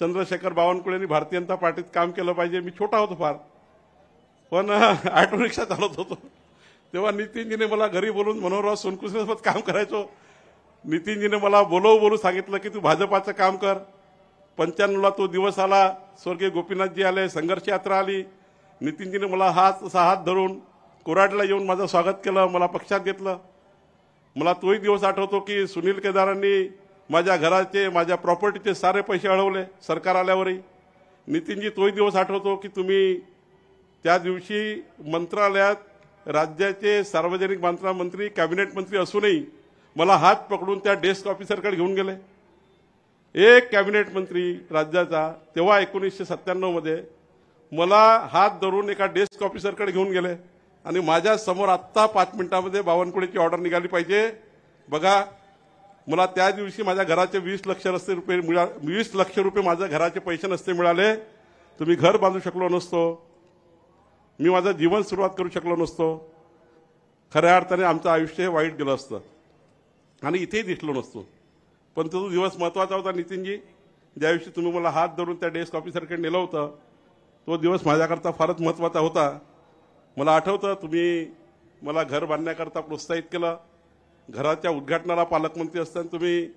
चंद्रशेखर बावनकुळेंनी भारतीय जनता पार्टीत काम केलं पाहिजे. मी छोटा होतो फार, पण ऑटो रिक्षा चालवत होतो. तेव्हा नितीनजीने मला घरी बोलून मनोहरराव सोनकुसेसोबत काम करायचो. नितीनजीने मला बोलू सांगितलं की तू भाजपाचं काम कर. 95ला तो दिवस आला, स्वर्गीय गोपीनाथजी आले, संघर्ष यात्रा आली. नितीनजीने मला हात धरून कोराडला येऊन माझं स्वागत केलं, मला पक्षात घेतलं. मला तोही दिवस आठवतो की सुनील केदारांनी माझ्या घराचे, माझ्या प्रॉपर्टीचे सारे पैसे अडवले सरकार आल्यावरही. नितीनजी, तोही दिवस आठवतो की तुम्ही त्या दिवशी मंत्रालयात राज्याचे सार्वजनिक बांधकाम मंत्री, कॅबिनेट मंत्री असूनही मला हात पकडून त्या डेस्क ऑफिसरकडे घेऊन गेले. एक कॅबिनेट मंत्री राज्याचा तेव्हा 1997 मध्ये मला हात धरून एका डेस्क ऑफिसरकडे घेऊन गेले आणि माझ्या समोर आत्ता 5 मिनिटांमध्ये बावनकुळेची ऑर्डर निघाली पाहिजे. बघा, मला त्या दिवशी माझ्या घराचे 20 लक्ष रुपये माझ्या घराचे पैसे नसते मिळाले, तुम्ही घर बांधू शकलो नसतो, मी माझं जीवन सुरुवात करू शकलो नसतो. खऱ्या अर्थाने आमचं आयुष्य हे वाईट गेलं असतं आणि इथेही दिसलो नसतो. पण तो दिवस महत्वाचा होता नितीनजी, ज्या दिवशी तुम्ही मला हात धरून त्या डेस्क ऑफिसरकडे नेलं होतं. तो दिवस माझ्याकरता फारच महत्वाचा होता. मला आठवतं तुम्ही मला घर बांधण्याकरता प्रोत्साहित केलं. घराच्या उद्घाटनाला पालकमंत्री असताना तुम्ही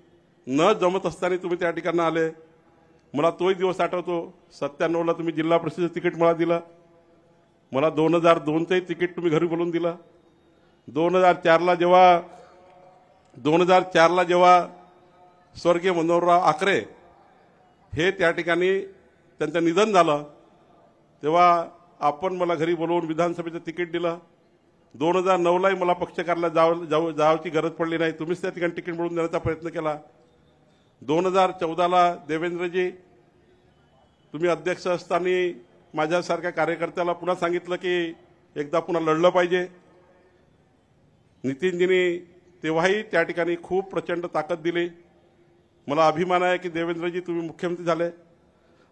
न जमत असताना तुम्ही त्या ठिकाणी आले. मला तोही दिवस आठवतो. 97ला तुम्ही जिल्हा परिषदेचं तिकीट मला दिलं. मला 2002चंही तिकीट तुम्ही घरी बोलून दिलं. 2004ला जेव्हा स्वर्गीय मनोहरराव आकरे हे त्या ठिकाणी त्यांचं निधन झालं, तेव्हा आपण मला घरी बोलवून विधानसभेचं तिकीट दिलं. 2009लाही मला पक्ष कार्यालयात जायची गरज पडली नाही, तुम्हीच त्या ठिकाणी तिकीट मिळवून देण्याचा प्रयत्न केला. 2014ला देवेंद्रजी तुम्ही अध्यक्ष असताना माझ्यासारख्या कार्यकर्त्याला पुन्हा सांगितलं की एकदा पुन्हा लढलं पाहिजे. नितीनजींनी तेव्हाही त्या ठिकाणी खूप प्रचंड ताकद दिली. मला अभिमान आहे की देवेंद्रजी तुम्ही मुख्यमंत्री झाले.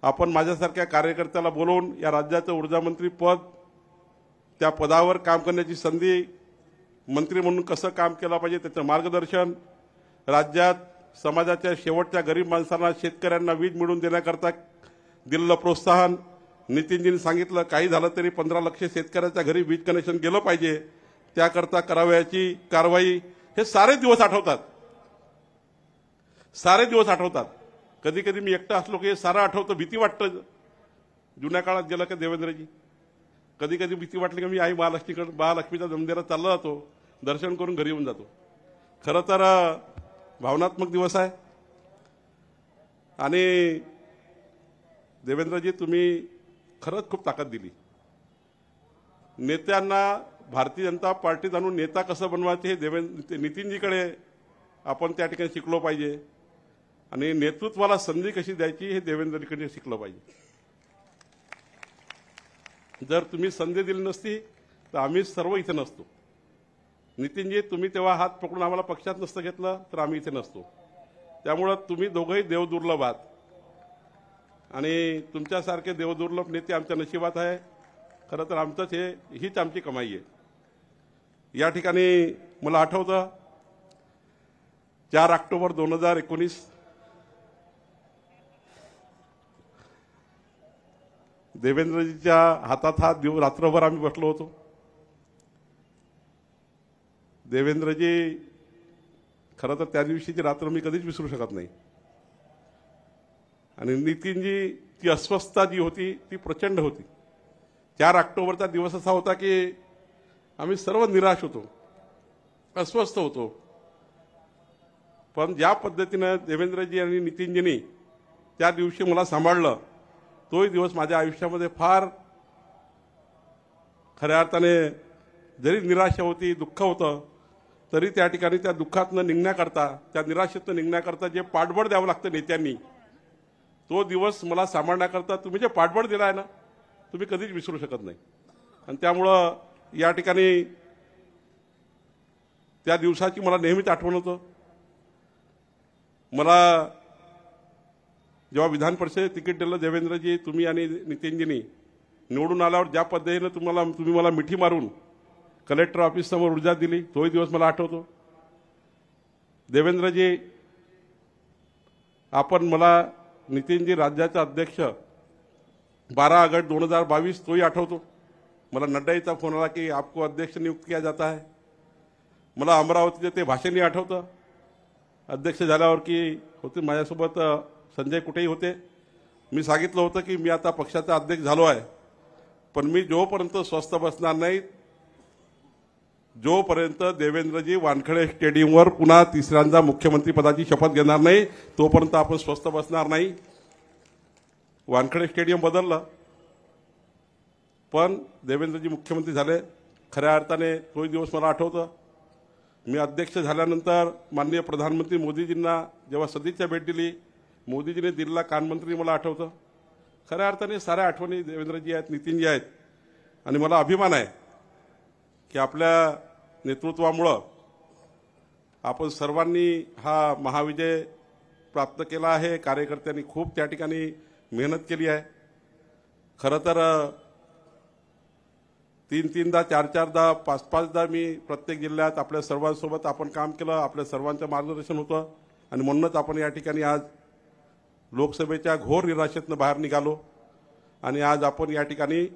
आपण माझ्यासारख्या कार्यकर्त्याला बोलवून या राज्याचं ऊर्जामंत्री पद, त्या पदावर काम करण्याची संधी, मंत्री म्हणून कसं काम केलं पाहिजे त्याचं मार्गदर्शन, राज्यात समाजाच्या शेवटच्या गरीब माणसांना शेतकऱ्यांना वीज मिळवून देण्याकरता दिलेलं प्रोत्साहन, नितीनजींनी सांगितलं काही झालं तरी 15 लाख शेतकऱ्याच्या घरी वीज कनेक्शन गेलं पाहिजे, त्याकरता करावयाची कारवाई, हे सारे दिवस आठवतात. सारे दिवस आठवतात. कधी कधी मी एकटा असलो की हे सारं आठवतं, भीती वाटतं. जुन्या काळात गेलं का देवेंद्रजी, कधी कधी भीती वाटली की मी आई महालक्ष्मीच्या मंदिरात चालला जातो, दर्शन करून घरी येऊन जातो. खरं तर भावनात्मक दिवस आहे. आणि देवेंद्रजी तुम्ही खरंच खूप ताकद दिली नेत्यांना. भारतीय जनता पार्टीत आणून नेता कसं बनवायचे हे नितीनजीकडे आपण त्या ठिकाणी शिकलो पाहिजे. आणि नेतृत्वाला संधी कशी द्यायची हे देवेंद्रजीकडे शिकलं पाहिजे. जर तुम्ही संधी दिली नसती तर आम्ही सर्व इथे नसतो. नितीनजी तुम्ही तेव्हा हात पकडून आम्हाला पक्षात नसतं घेतलं तर आम्ही इथे नसतो. त्यामुळं तुम्ही दोघंही देवदुर्लभ आहात आणि तुमच्यासारखे देवदुर्लभ नेते आमच्या नशिबात आहे. खरं तर आमचंच हीच आमची कमाई आहे. या ठिकाणी मला आठवतं 4 ऑक्टोबर 2019 देवेंद्रजीच्या हातात हात देऊन रात्रभर आम्ही बसलो होतो. देवेंद्रजी खरं तर त्या दिवशीची रात्र मी कधीच विसरू शकत नाही. आणि नितीनजी ती अस्वस्थता जी होती ती प्रचंड होती. 4 ऑक्टोबरचा दिवस असा होता की आम्ही सर्व निराश होतो, अस्वस्थ होतो. पण ज्या पद्धतीनं देवेंद्रजी आणि नितीनजींनी त्या दिवशी मला सांभाळलं, तोही दिवस माझ्या आयुष्यामध्ये फार खऱ्या अर्थाने जरी निराशा होती, दुःख होतं, तरी त्या ठिकाणी त्या दुःखातनं निघण्याकरता, त्या निराशेतनं निघण्याकरता जे पाठबळ द्यावं लागतं नेत्यांनी, तो दिवस मला सांभाळण्याकरता तुम्ही जे पाठबळ दिला आहे ना, तुम्ही कधीच विसरू शकत नाही. आणि त्यामुळं या ठिकाणी त्या दिवसाची मला नेहमीच आठवण होतं. मला जेव्हा विधान परिषदेत तिकीट दिलं देवेंद्रजी, तुम्ही आणि नितीनजींनी, निवडून आल्यावर ज्या पद्धतीने तुम्ही मला मिठी मारून कलेक्टर ऑफिस समोर ऊर्जा दिली, तोही दिवस मला आठवतो. देवेंद्रजी, आपण मला नितीनजी राज्याचे अध्यक्ष 12 ऑगस्ट 2022 तोही आठवतो. मला नड्डाईचा फोन आला की आपको अध्यक्ष नियुक्त किया जाता है. मला अमरावतीचे ते भाषणही आठवतं. अध्यक्ष झाल्यावर की होते माझ्यासोबत संजय कुठेही होते. मी सांगितलं होतं की मी आता पक्षाचा अध्यक्ष झालो आहे, पण मी जोपर्यंत स्वस्थ बसणार नाही, जोपर्यंत देवेंद्रजी वानखडे स्टेडियमवर पुन्हा तिसऱ्यांदा मुख्यमंत्री पदाची शपथ घेणार नाही, तोपर्यंत आपण स्वस्थ बसणार नाही. वानखडे स्टेडियम बदललं, पण देवेंद्रजी मुख्यमंत्री झाले. खऱ्या अर्थाने तोही दिवस मला आठवतं. मी अध्यक्ष झाल्यानंतर माननीय प्रधानमंत्री मोदीजींना जेव्हा सदिच्छा भेट दिली, मोदीजीने दिलेला कानमंत्री मला आठवतं. खऱ्या अर्थाने साऱ्या आठवणी देवेंद्रजी आहेत, नितीनजी आहेत. आणि मला अभिमान आहे की आपल्या नेतृत्वामुळं आपण सर्वांनी हा महाविजय प्राप्त केला आहे. कार्यकर्त्यांनी खूप त्या ठिकाणी मेहनत केली आहे. खरं तर 3-3दा, 4-4दा, 5-5दा मी प्रत्येक जिल्ह्यात आपल्या सर्वांसोबत आपण काम केलं. आपल्या सर्वांचं मार्गदर्शन होतं आणि म्हणूनच आपण या ठिकाणी आज लोकसभेच्या घोर निराशेतनं बाहेर निघालो. आणि आज आपण या ठिकाणी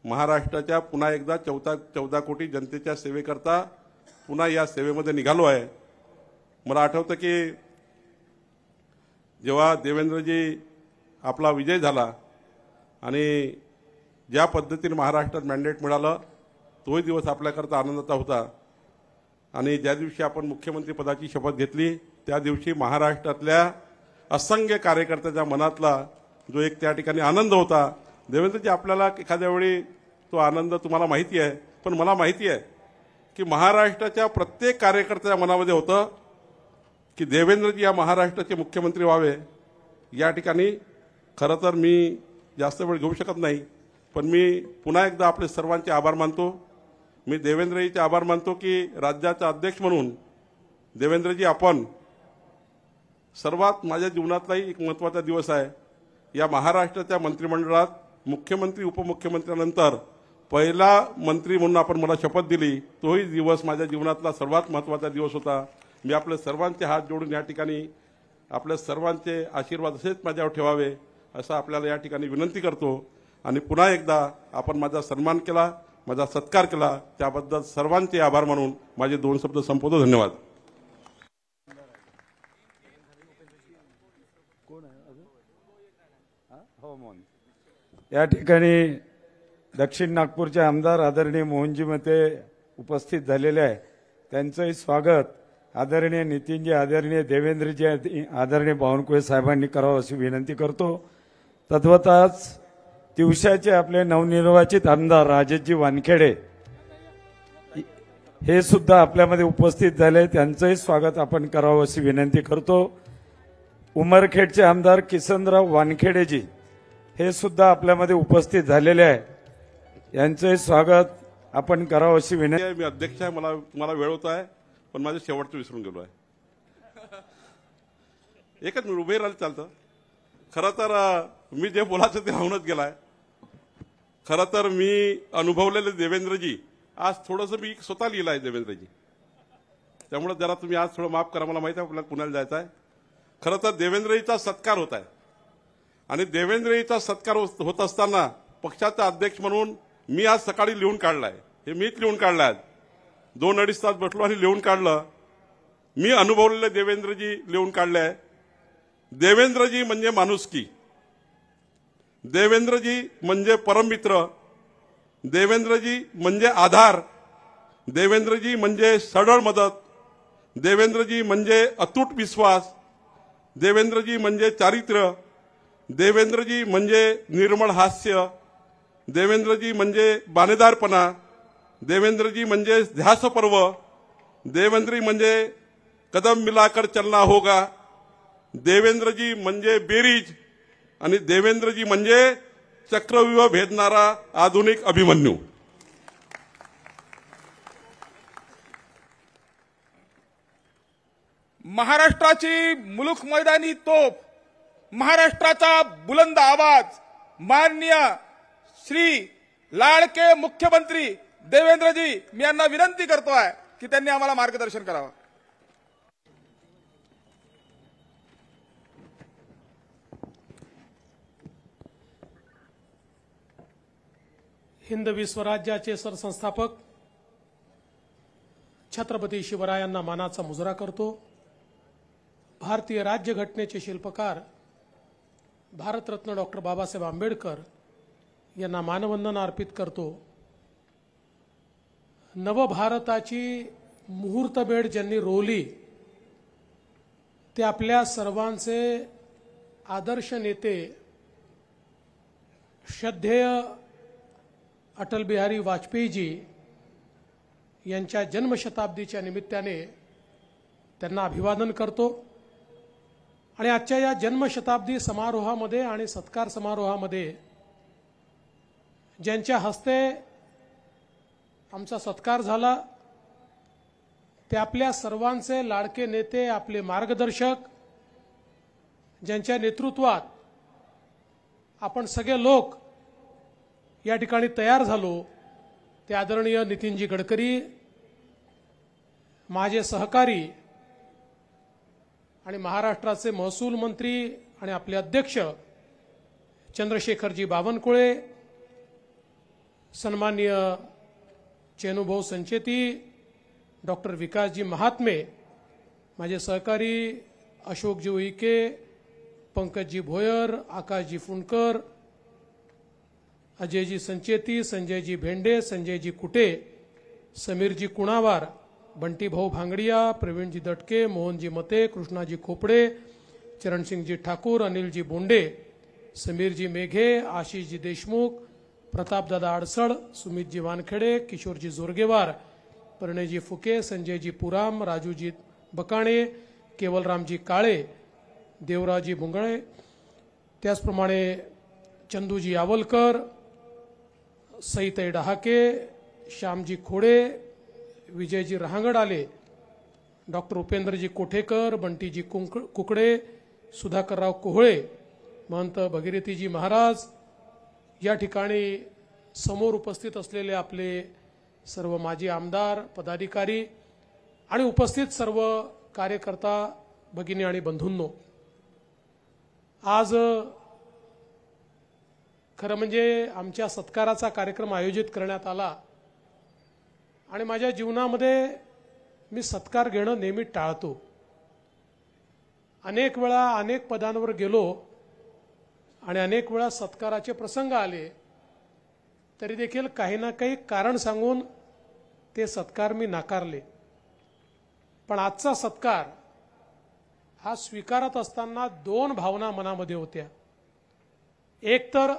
महाराष्ट्राच्या पुन्हा एकदा 14 कोटी जनतेच्या सेवेकरता पुन्हा या सेवेमध्ये निघालो आहे. मला आठवतं की जेव्हा देवेंद्रजी आपला विजय झाला आणि ज्या पद्धतीने महाराष्ट्रात मॅन्डेट मिळालं, तोही दिवस आपल्याकरता आनंदाचा होता. आणि ज्या दिवशी आपण मुख्यमंत्री पदाची शपथ घेतली, त्या दिवशी महाराष्ट्रातल्या असंख्य कार्यकर्त्याच्या मनातला जो एक त्या ठिकाणी आनंद होता. देवेंद्रजी, आपल्याला एखाद्या वेळी तो आनंद तुम्हाला माहिती आहे, पण मला माहिती आहे की महाराष्ट्राच्या प्रत्येक कार्यकर्त्याच्या मनामध्ये होतं की देवेंद्रजी या महाराष्ट्राचे मुख्यमंत्री व्हावे. या ठिकाणी खरं तर मी जास्त वेळ घेऊ शकत नाही, पण मी पुन्हा एकदा आपले सर्वांचे आभार मानतो. मी देवेंद्रजीचे आभार मानतो की राज्याचा अध्यक्ष म्हणून देवेंद्रजी, आपण सर्वात माझ्या जीवनातलाही एक महत्त्वाचा दिवस आहे. या महाराष्ट्राच्या मंत्रिमंडळात मुख्यमंत्री उपमुख्यमंत्र्यानंतर पहिला मंत्री म्हणून आपण मला शपथ दिली, तोही दिवस माझ्या जीवनातला सर्वात महत्त्वाचा दिवस होता. मी आपल्या सर्वांचे हात जोडून या ठिकाणी आपल्या सर्वांचे आशीर्वाद असेच माझ्यावर ठेवावे असं आपल्याला या ठिकाणी विनंती करतो आणि पुन्हा एकदा आपण माझा सन्मान केला, माझा सत्कार केला, त्याबद्दल सर्वांचे आभार मानून माझे 2 शब्द संपवतो. धन्यवाद. या ठिकाणी दक्षिण नागपूरचे आमदार आदरणीय मोहनजी मते उपस्थित झालेले आहे. त्यांचंही स्वागत आदरणीय नितीनजी, आदरणीय देवेंद्रजी, आदरणीय बावनकुळे साहेबांनी करावं अशी विनंती करतो. तद्वतच तिवसाचे आपले नवनिर्वाचित आमदार राजेशजी वानखेडे हे सुद्धा आपल्यामध्ये उपस्थित झाले. त्यांचंही स्वागत आपण करावं अशी विनंती करतो. उमरखेडचे आमदार किसनराव वानखेडेजी हे सुद्धा आपल्यामध्ये उपस्थित झालेले आहे. यांचंही स्वागत आपण करावं अशी विनंती. मी अध्यक्ष आहे, मला वेळ होत आहे, पण माझं शेवटचं विसरून गेलो आहे. एकच मिनिट उभे राहिले चालतं. खरं तर मी जे बोलायचं ते राहूनच गेलाय. खरं तर मी अनुभवलेले देवेंद्रजी आज थोडंसं मी स्वतः लिहिलं आहे देवेंद्रजी, त्यामुळे जरा तुम्ही आज थोडं माफ करा. मला माहिती आहे आपल्याला पुण्याला जायचं आहे. खरं तर देवेंद्रजीचा सत्कार होत आहे आणि देवेंद्रजीचा सत्कार होत असताना पक्षाचा अध्यक्ष म्हणून मी आज सकाळी लिहून काढलाय. हे मीच लिहून काढलं आहे. 2-2.5 तास बसलो आणि लिहून काढलं. मी अनुभवलेले देवेंद्रजी लिहून काढले आहे. देवेंद्रजी म्हणजे माणुसकी, देवेंद्रजी म्हणजे परममित्र, देवेंद्रजी म्हणजे आधार, देवेंद्रजी म्हणजे सरळ मदत, देवेंद्रजी म्हणजे अतूट विश्वास, देवेंद्रजी म्हणजे चारित्र्य, देवेंद्रजी म्हणजे निर्मळ हास्य, देवेंद्रजी म्हणजे बाणेदारपणा, देवेंद्रजी म्हणजे ध्यासपर्व, देवेंद्रजी म्हणजे कदम मिलाकर चलना होगा, देवेंद्रजी म्हणजे बेरीज आणि देवेंद्रजी म्हणजे चक्रव्यूह भेदणारा आधुनिक अभिमन्यू. महाराष्ट्राची मुलूक मैदानी तोप, महाराष्ट्राचा बुलंद आवाज, माननीय श्री लाडके मुख्यमंत्री देवेंद्रजी, मी यांना विनंती करतोय की त्यांनी आम्हाला मार्गदर्शन करावं. हिंदवी स्वराज्याचे सरसंस्थापक छत्रपती शिवरायांना मानाचा मुजरा करतो. भारतीय राज्यघटनेचे शिल्पकार भारतरत्न डॉक्टर बाबासाहेब आंबेडकर यांना मानवंदना अर्पित करतो. नवभारताची मुहूर्तमेढ ज्यांनी रोवली ते आपल्या सर्वांचे आदर्श नेते श्रद्धेय अटल बिहारी वाजपेयीजी यांच्या जन्मशताब्दीच्या निमित्ताने त्यांना अभिवादन करतो. आणि आजच्या या जन्मशताब्दी समारोहामध्ये आणि सत्कार समारोहामध्ये ज्यांच्या हस्ते आमचा सत्कार झाला ते आपल्या सर्वांचे लाडके नेते, आपले मार्गदर्शक, ज्यांच्या नेतृत्वात आपण सगळे लोक या ठिकाणी तयार झालो, ते आदरणीय नितीनजी गडकरी, माझे सहकारी आणि महाराष्ट्राचे महसूल मंत्री आणि आपले अध्यक्ष चंद्रशेखरजी बावनकुळे, सन्माननीय चेनुभाऊ संचेती, डॉक्टर विकासजी महात्मे, माझे सहकारी अशोकजी उईके, पंकजजी भोयर, आकाशजी फुंडकर, अजयजी संचेती, संजयजी भेंडे, संजयजी कुटे, समीरजी कुणावार, बंटीभाऊ भांगडिया, प्रवीणजी दटके, मोहनजी मते, कृष्णाजी खोपडे, चरणसिंगजी ठाकूर, अनिलजी बोंडे, समीरजी मेघे, आशिषजी देशमुख, प्रतापदादा अडसड, सुमितजी वानखेडे, किशोरजी जोरगेवार, प्रणयजी फुके, संजयजी पुराम, राजूजी बकाणे, केवलरामजी काळे, देवराजी भुंगळे, त्याचप्रमाणे चंदूजी आवलकर, सईताई डहाके, श्यामजी खोडे, विजयजी रहांगडाले, डॉक्टर उपेंद्रजी कोठेकर, बंटीजी कुकडे, सुधाकरराव कोहळे, महंत भगीरथीजी महाराज, या ठिकाणी समोर उपस्थित असलेले आपले सर्व माजी आमदार, पदाधिकारी आणि उपस्थित सर्व कार्यकर्ता भगिनी आणि बंधूंनो, आज खरं म्हणजे आमच्या सत्काराचा कार्यक्रम आयोजित करण्यात आला आणि माझ्या जीवनामध्ये मी सत्कार घेणं नेहमी टाळतो. अनेक वेळा अनेक पदांवर गेलो आणि अनेक वेळा सत्काराचे प्रसंग आले, तरी देखील काही ना काही कारण सांगून ते सत्कार मी नाकारले. पण आजचा सत्कार हा स्वीकारत असताना दोन भावना मनामध्ये होत्या. एक तर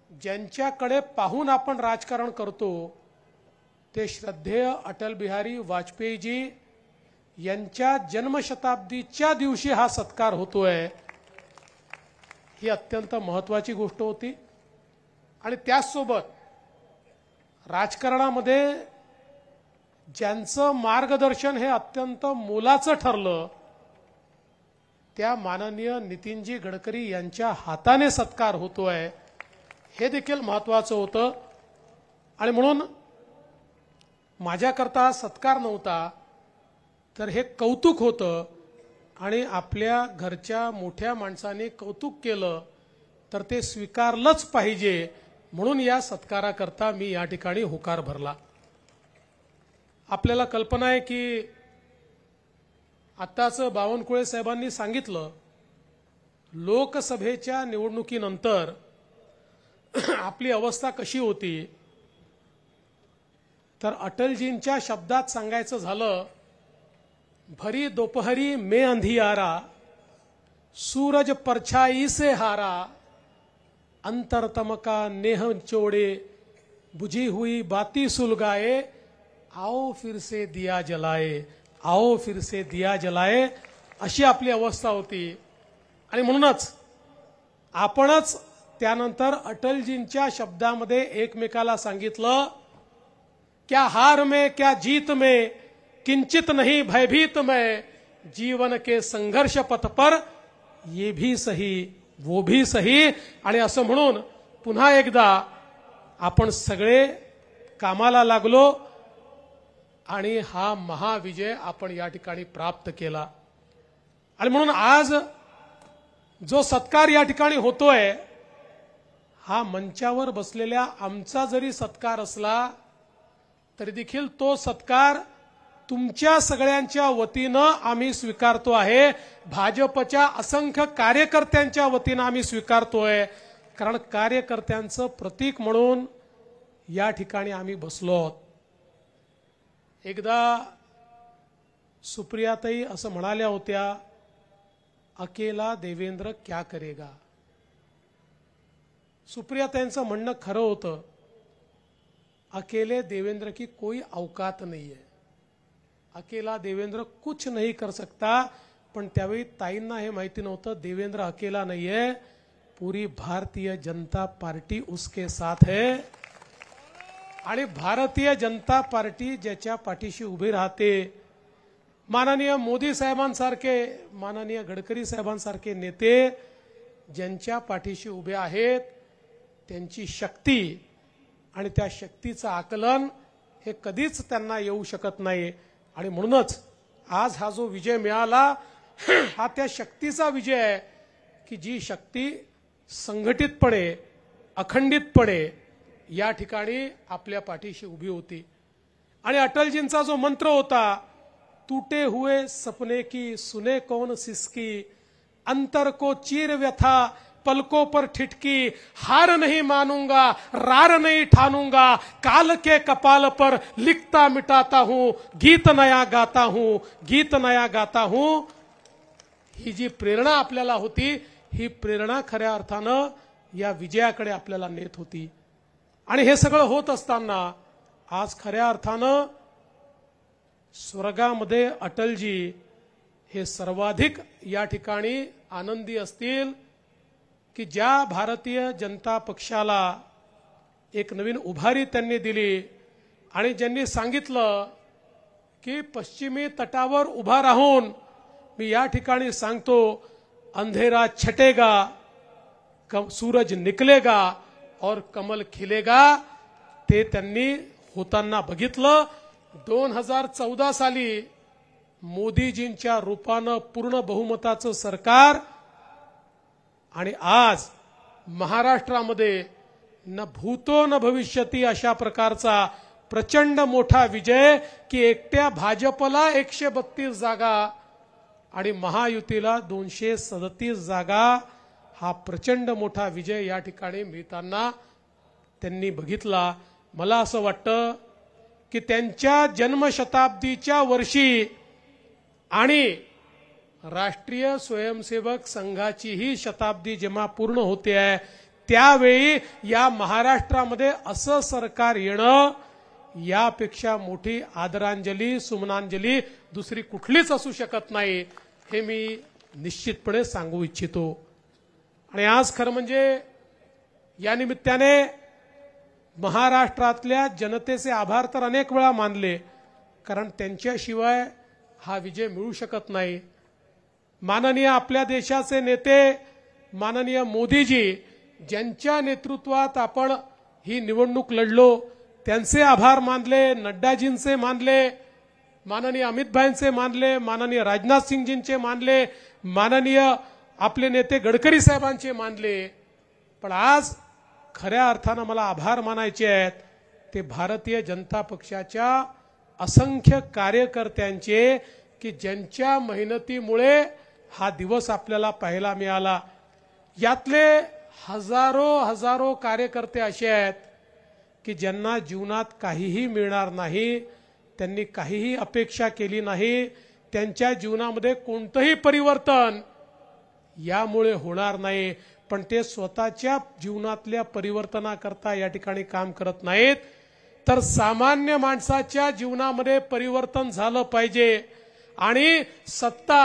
ज्यांच्याकडे पाहून आपण राजकारण करतो ते श्रद्धेय अटल बिहारी वाजपेयीजी यांच्या जन्मशताब्दीच्या दिवशी हा सत्कार होतोय, ही अत्यंत महत्त्वाची गोष्ट होती. आणि त्याचसोबत राजकारणामध्ये ज्यांचं मार्गदर्शन हे अत्यंत मोलाचं ठरलं, त्या माननीय नितीनजी गडकरी यांच्या हाताने सत्कार होतोय, हे देखील महत्त्वाचं होतं. आणि म्हणून माझ्याकरता हा सत्कार नव्हता, तर हे कौतुक होतं. आणि आपल्या घरच्या मोठ्या माणसाने कौतुक केलं तर ते स्वीकारलंच पाहिजे, म्हणून या सत्काराकरता मी या ठिकाणी होकार भरला. आपल्याला कल्पना आहे की आत्ताच बावनकुळे साहेबांनी सांगितलं, लोकसभेच्या निवडणुकीनंतर आपली अवस्था कशी होती. तर अटलजींच्या शब्दात सांगायचं झालं, भरी दोपहरी में अंधियारा, सूरज परछाई से हारा, अंतरतम का नेह चोड़े, बुझी हुई बाती सुलगाए, आओ फिर से दिया जलाए, आओ फिर से दिया जलाए, अशी आपली अवस्था होती. आणि म्हणूनच आपणच त्यानंतर अटलजींच्या शब्दामध्ये एकमेकाला सांगितलं, क्या हार में क्या जीत में, किंचित नहीं भयभीत में, जीवन के संघर्ष पथ पर ये भी सही वो भी सही. आणि असं म्हणून पुन्हा एकदा आपण सगळे कामाला लागलो आणि हा महाविजय आपण या ठिकाणी प्राप्त केला. आणि म्हणून आज जो सत्कार या ठिकाणी होतोय, हा मंचावर बसलेल्या आमचा जरी सत्कार असला तरी देखील तो सत्कार तुमच्या सगळ्यांच्या वतीनं आम्ही स्वीकारतो आहे. भाजपच्या असंख्य कार्यकर्त्यांच्या वतीनं आम्ही स्वीकारतोय, कारण कार्यकर्त्यांचं प्रतीक म्हणून या ठिकाणी आम्ही बसलो आहोत. एकदा सुप्रियाताई असं म्हणाल्या होत्या, अकेला देवेंद्र क्या करेगा. सुप्रियाताईंचं म्हणणं खरं होतं, अकेले देवेंद्र की कोई औकात नहीं है, अकेला देवेंद्र कुछ नहीं कर सकता. पण त्यावेळी ताईंना हे माहिती नव्हतं, देवेंद्र अकेला नहीं है, पूरी भारतीय जनता पार्टी उसके साथ है. आणि भारतीय जनता पार्टी ज्याच्या पाठीशी उभी राहते, माननीय मोदी साहेबांसारखे, माननीय गडकरी साहेबांसारखे नेते ज्यांच्या पाठीशी उभे आहेत, त्यांची शक्ती आणि त्या शक्तीचं आकलन हे कधीच त्यांना येऊ शकत नाही. आणि म्हणूनच आज हा जो विजय मिळाला, हा त्या शक्तीचा विजय आहे की जी शक्ती संघटितपणे, अखंडितपणे या ठिकाणी आपल्या पाठीशी उभी होती. आणि अटलजींचा जो मंत्र होता, टूटे हुए सपने की सुने कौन सिसकी, अंतर को चीर व्यथा पलकों पर ठिठकी, हार नहीं मानूंगा रार नहीं ठानूंगा, काल के कपाल पर लिखता मिटाता हूं, गीत नया गाता हूं, गीत नया गाता हूं. ही जी प्रेरणा आपल्याला होती, ही प्रेरणा खऱ्या अर्थानं या विजयाकडे आपल्याला नेत होती. आणि हे सगळं होत असताना आज खऱ्या अर्थानं स्वर्गामध्ये अटलजी हे सर्वाधिक या ठिकाणी आनंदी असतील की ज्या भारतीय जनता पक्षाला एक नवीन उभारी त्यांनी दिली आणि ज्यांनी सांगितलं की पश्चिमी तटावर उभा राहून मी या ठिकाणी सांगतो, अंधेरा छटेगा, सूरज निकलेगा और कमल खिलेगा, ते त्यांनी होताना बघितलं. 2014 साली मोदीजींच्या रूपानं पूर्ण बहुमताचं सरकार आणि आज महाराष्ट्रामध्ये न भूतो न भविष्यती अशा प्रकारचा प्रचंड मोठा विजय की एकट्या भाजपला 132 जागा आणि महायुतीला 237 जागा हा प्रचंड मोठा विजय या ठिकाणी मिळताना त्यांनी बघितला. मला असं वाटतं की त्यांच्या जन्मशताब्दीच्या वर्षी आणि राष्ट्रीय स्वयंसेवक संघाचीही शताब्दी जेव्हा पूर्ण होते आहे त्यावेळी या महाराष्ट्रामध्ये असं सरकार येणं यापेक्षा मोठी आदरांजली सुमनांजली दुसरी कुठलीच असू शकत नाही हे मी निश्चितपणे सांगू इच्छितो. आणि आज खरं म्हणजे या निमित्ताने महाराष्ट्रातल्या जनतेचे आभार तर अनेक वेळा मानले, कारण त्यांच्याशिवाय हा विजय मिळू शकत नाही. माननीय आपल्या देशाचे नेते माननीय मोदीजी ज्यांच्या नेतृत्वात आपण ही निवडणूक लढलो त्यांचे आभार मानले, नड्डाजींचे मानले, माननीय अमित भाईंचे मानले, माननीय राजनाथ सिंगजींचे मानले, माननीय आपले नेते गडकरी साहेबांचे मानले. पण आज खऱ्या अर्थानं मला आभार मानायचे आहेत ते भारतीय जनता पक्षाच्या असंख्य कार्यकर्त्यांचे की ज्यांच्या मेहनतीमुळे हा दिवस आपल्याला पाहायला मिळाला. यातले हजारो कार्यकर्ते असे आहेत की ज्यांना जीवनात काहीही मिळणार नाही, त्यांनी काहीही अपेक्षा केली नाही, त्यांच्या जीवनामध्ये कोणतंही परिवर्तन यामुळे होणार नाही, पण ते स्वतःच्या जीवनातल्या परिवर्तनाकरता या ठिकाणी काम करत नाहीत, तर सामान्य माणसाच्या जीवनामध्ये परिवर्तन झालं पाहिजे. आणि सत्ता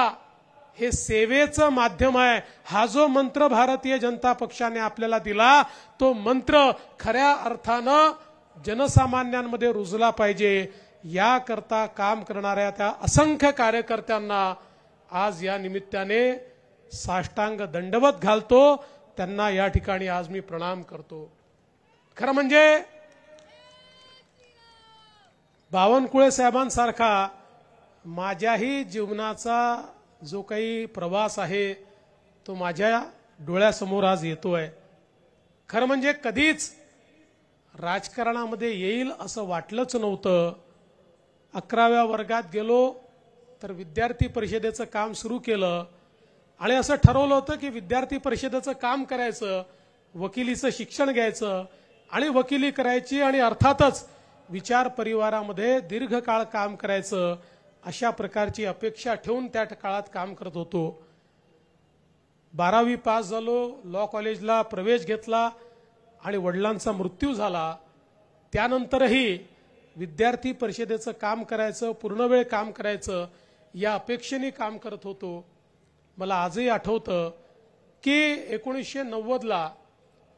हे सेवेचं माध्यम आहे हा जो मंत्र भारतीय जनता पक्षाने आपल्याला दिला तो मंत्र खऱ्या अर्थानं जनसामान्यांमध्ये रुजला पाहिजे. याकरता काम करणाऱ्या त्या असंख्य कार्यकर्त्यांना आज या निमित्ताने साष्टांग दंडवत घालतो, त्यांना या ठिकाणी आज मी प्रणाम करतो. खरं म्हणजे बावनकुळे साहेबांसारखा माझ्याही जीवनाचा जो काही प्रवास आहे तो माझ्या डोळ्यासमोर आज येतोय. खरं म्हणजे कधीच राजकारणामध्ये येईल असं वाटलंच नव्हतं. 11व्या वर्गात गेलो तर विद्यार्थी परिषदेचं काम सुरू केलं आणि असं ठरवलं होतं की विद्यार्थी परिषदेचं काम करायचं, वकिलीचं शिक्षण घ्यायचं आणि वकिली करायची आणि अर्थातच विचार परिवारामध्ये दीर्घकाळ काम करायचं अशा प्रकारची अपेक्षा ठेवून त्या काळात काम करत होतो. 12वी पास झालो, लॉ कॉलेजला प्रवेश घेतला आणि वडिलांचा मृत्यू झाला. त्यानंतरही विद्यार्थी परिषदेचं काम करायचं, पूर्णवेळ काम करायचं या अपेक्षेने काम करत होतो. मला आजही आठवतं की 1990ला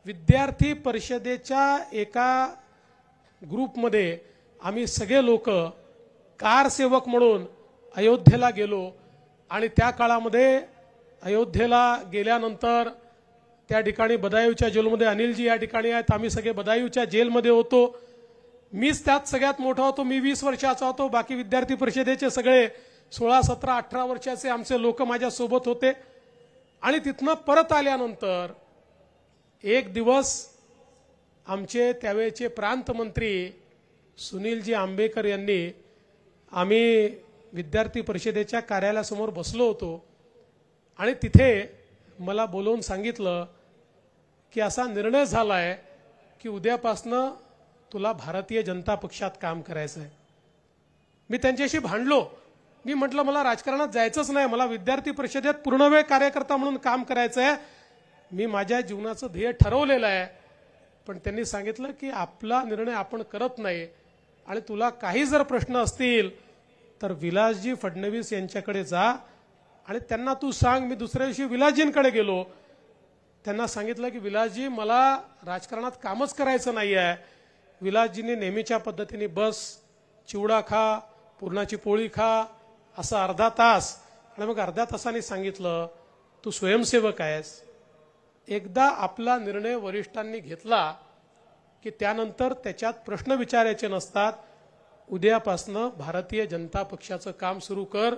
विद्यार्थी परिषदेच्या एका ग्रुपमध्ये आम्ही सगळे लोक कारसेवक म्हणून अयोध्येला गेलो आणि त्या काळामध्ये अयोध्येला गेल्यानंतर त्या ठिकाणी बदायूच्या जेलमध्ये अनिलजी या ठिकाणी आहेत, आम्ही सगळे बदायूच्या जेलमध्ये होतो. मीच त्यात सगळ्यात मोठा होतो, मी 20 वर्षाचा होतो. बाकी विद्यार्थी परिषदेचे सगळे 16, 17, 18 वर्षाचे आमचे लोक माझ्या सोबत होते. आणि तिथनं परत आल्यानंतर एक दिवस आमचे त्यावेळेचे प्रांत मंत्री सुनीलजी आंबेकर यांनी आम्ही विद्यार्थी परिषदेच्या कार्यालयासमोर बसलो होतो आणि तिथे मला बोलवून सांगितलं की असा निर्णय झाला आहे की उद्यापासनं तुला भारतीय जनता पक्षात काम करायचं आहे. मी त्यांच्याशी भांडलो. मी म्हटलं मला राजकारणात जायचंच नाही, मला विद्यार्थी परिषदेत पूर्णवेळ कार्यकर्ता म्हणून काम करायचं आहे, मी माझ्या जीवनाचं ध्येय ठरवलेलं आहे. पण त्यांनी सांगितलं की आपला निर्णय आपण करत नाही आणि तुला काही जर प्रश्न असतील तर विलासजी फडणवीस यांच्याकडे जा आणि त्यांना तू सांग. मी दुसऱ्या दिवशी विलासजींकडे गेलो, त्यांना सांगितलं की विलासजी मला राजकारणात कामच करायचं नाही आहे. विलासजींनी नेहमीच्या पद्धतीने बस, चिवडा खा, पुरणाची पोळी खा असं अर्धा तास आणि मग अर्ध्या तासाने सांगितलं तू स्वयंसेवक आहेस. एकदा आपला निर्णय वरिष्ठांनी घेतला की त्यानंतर त्याच्यात प्रश्न विचारायचे नसतात. उद्यापासनं भारतीय जनता पक्षाचं काम सुरू कर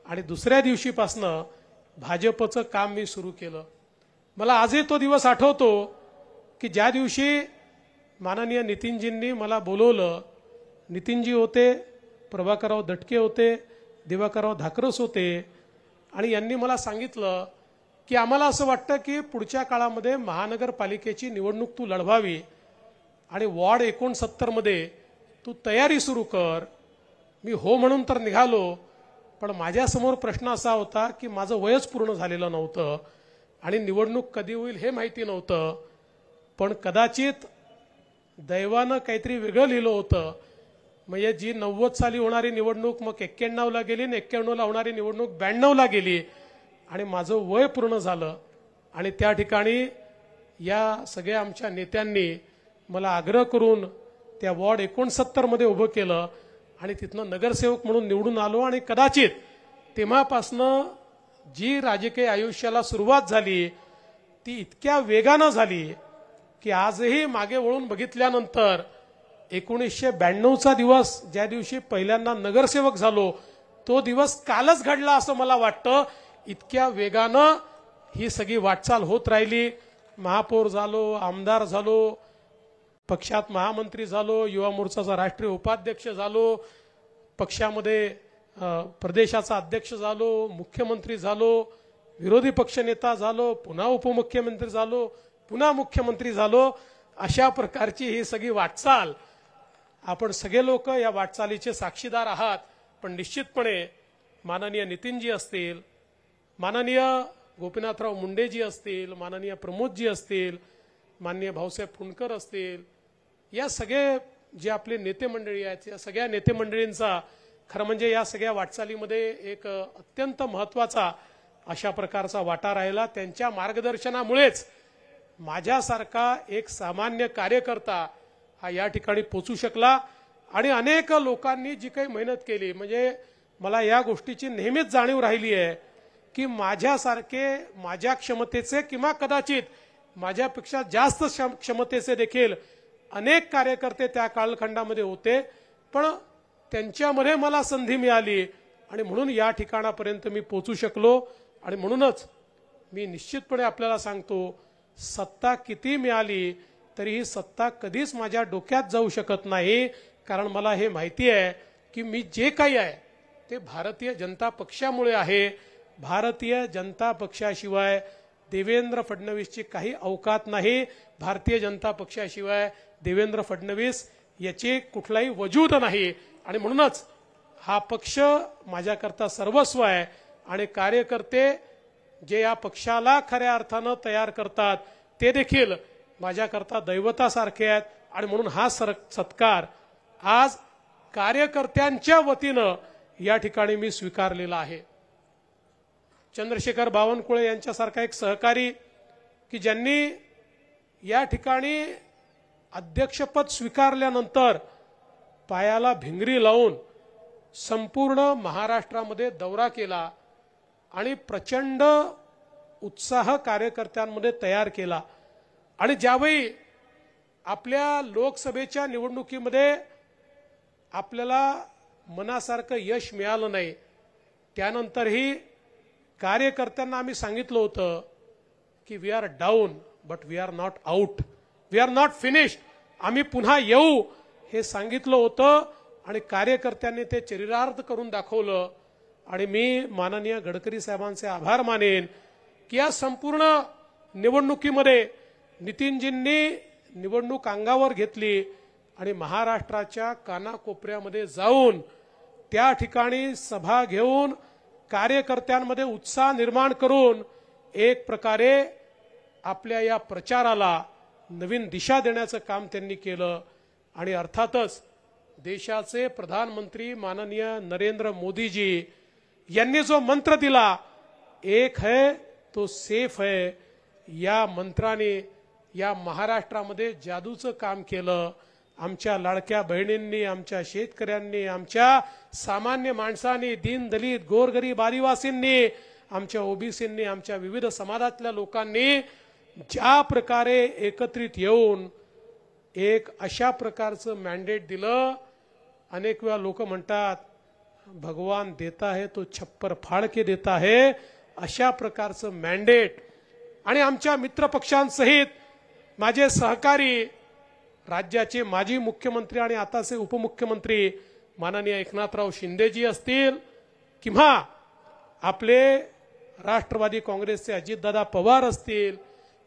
आणि दुसऱ्या दिवशीपासनं भाजपचं काम मी सुरू केलं. मला आजही तो दिवस आठवतो की ज्या दिवशी माननीय नितीनजींनी मला बोलवलं. नितीनजी होते, प्रभाकरराव दटके होते, दिवाकरराव धाकरस होते आणि यांनी मला सांगितलं की आम्हाला असं वाटतं की पुढच्या काळामध्ये महानगरपालिकेची निवडणूक तू लढवावी आणि वॉर्ड 69 मध्ये तू तयारी सुरू कर. मी हो म्हणून तर निघालो, पण माझ्यासमोर प्रश्न असा होता की माझं वयच पूर्ण झालेलं नव्हतं आणि निवडणूक कधी होईल हे माहिती नव्हतं. पण कदाचित दैवानं काहीतरी वेगळं लिहिलं होतं. म्हणजे जी 90 साली होणारी निवडणूक मग 91ला गेली आणि 91ला होणारी निवडणूक 92ला गेली आणि माझं वय पूर्ण झालं. आणि त्या ठिकाणी या सगळ्या आमच्या नेत्यांनी मला आग्रह करून त्या वॉर्ड 69 मध्ये उभं केलं आणि तिथनं नगरसेवक म्हणून निवडून आलो. आणि कदाचित तेव्हापासनं जी राजकीय आयुष्याला सुरुवात झाली ती इतक्या वेगानं झाली की आजही मागे वळून बघितल्यानंतर 1992चा दिवस ज्या दिवशी पहिल्यांदा नगरसेवक झालो तो दिवस कालच घडला असं मला वाटतं. इतक्या वेगानं ही सगळी वाटचाल होत राहिली. महापौर झालो, आमदार झालो, पक्षात महामंत्री झालो, युवा मोर्चाचा राष्ट्रीय उपाध्यक्ष झालो, पक्षामध्ये प्रदेशाचा अध्यक्ष झालो, मुख्यमंत्री झालो, विरोधी पक्षनेता झालो, पुन्हा उपमुख्यमंत्री झालो, पुन्हा मुख्यमंत्री झालो. अशा प्रकारची ही सगळी वाटचाल आपण सगळे लोक या वाटचालीचे साक्षीदार आहात. पण निश्चितपणे माननीय नितीनजी असतील, माननीय गोपीनाथराव मुंडेजी असतील, माननीय प्रमोदजी असतील, माननीय भाऊसाहेब फुंडकर असतील, या सगळे जे आपले नेते मंडळी आहेत या सगळ्या नेते मंडळींचा खरं म्हणजे या सगळ्या वाटचालीमध्ये एक अत्यंत महत्त्वाचा अशा प्रकारचा वाटा राहिला. त्यांच्या मार्गदर्शनामुळेच माझ्यासारखा एक सामान्य कार्यकर्ता हा या ठिकाणी पोचू शकला. आणि अनेक लोकांनी जी काही मेहनत केली म्हणजे मला या गोष्टीची नेहमीच जाणीव राहिली आहे की माझ्यासारखे माझ्या क्षमतेचे किंवा कदाचित माझ्यापेक्षा जास्त क्षमतेचे देखील अनेक कार्यकर्ते त्या कालखंडामध्ये होते. पण त्यांच्यामध्ये मला संधी मिळाली आणि म्हणून या ठिकाणापर्यंत मी पोचू शकलो. आणि म्हणूनच मी निश्चितपणे आपल्याला सांगतो, सत्ता किती मिळाली तरी ही सत्ता कधीच माझ्या डोक्यात जाऊ शकत नाही. कारण मला हे माहिती आहे की मी जे काही आहे ते भारतीय जनता पक्षामुळे आहे. भारतीय जनता पक्षाशिवाय देवेंद्र फडणवीसची काही अवकात नाही. भारतीय जनता पक्षाशिवाय देवेंद्र फडणवीस याचे कुठलाही वजूद नाही. आणि म्हणूनच हा पक्ष माझ्याकरता सर्वस्व आहे. आणि कार्यकर्ते जे या पक्षाला खऱ्या अर्थानं तयार करतात ते देखील माझ्याकरता दैवतासारखे आहेत. आणि म्हणून हा सत्कार आज कार्यकर्त्यांच्या वतीनं या ठिकाणी मी स्वीकारलेला आहे. चंद्रशेखर बावनकुळे यांच्यासारखा एक सहकारी की ज्यांनी या ठिकाणी अध्यक्षपद स्वीकारल्यानंतर पायाला भिंगरी लावून संपूर्ण महाराष्ट्रामध्ये दौरा केला आणि प्रचंड उत्साह कार्यकर्त्यांमध्ये तयार केला. आणि ज्यावेळी आपल्या लोकसभेच्या निवडणुकीमध्ये आपल्याला मनासारखं यश मिळालं नाही त्यानंतरही कार्यकर्त्यांना आम्ही सांगितलं होतं की we are down but we are not out, we are not finished, आम्ही पुन्हा येऊ हे सांगितलं होतं. आणि कार्यकर्त्यांनी ते चरितार्थ करून दाखवलं. आणि मी माननीय गडकरी साहेबांचे आभार मानेन की या संपूर्ण निवडणुकीमध्ये नितीनजींनी निवडणूक अंगावर घेतली आणि महाराष्ट्राच्या कानाकोपऱ्यामध्ये जाऊन त्या ठिकाणी सभा घेऊन कार्यकर्त्यांमध्ये उत्साह निर्माण करून एक प्रकारे आपल्या या प्रचाराला नवीन दिशा देण्याचं काम त्यांनी केलं. आणि अर्थातच देशाचे प्रधानमंत्री माननीय नरेंद्र मोदीजी यांनी जो मंत्र दिला, एक है तो सेफ है, या मंत्राने या महाराष्ट्रामध्ये जादूचं काम केलं. आमच्या लाडक्या बहिणींनी, आमच्या शेतकऱ्यांनी, आमच्या सामान्य माणसांनी, दीन दलित गोरगरीब आदिवासींनी, आमच्या ओबीसींनी, आमच्या विविध समाजातल्या लोकांनी ज्या प्रकारे एकत्रित येऊन एक अशा प्रकारचं मॅन्डेट दिलं अनेक वेळा लोक म्हणतात भगवान देता है तो छप्पर फाड़ के देता है, अशा प्रकारचं मॅन्डेट आणि आमच्या मित्रपक्षांसहित माझे सहकारी राज्याचे माजी मुख्यमंत्री आणि आताचे उपमुख्यमंत्री माननीय एकनाथराव शिंदेजी असतील किंवा आपले राष्ट्रवादी काँग्रेसचे अजितदादा पवार असतील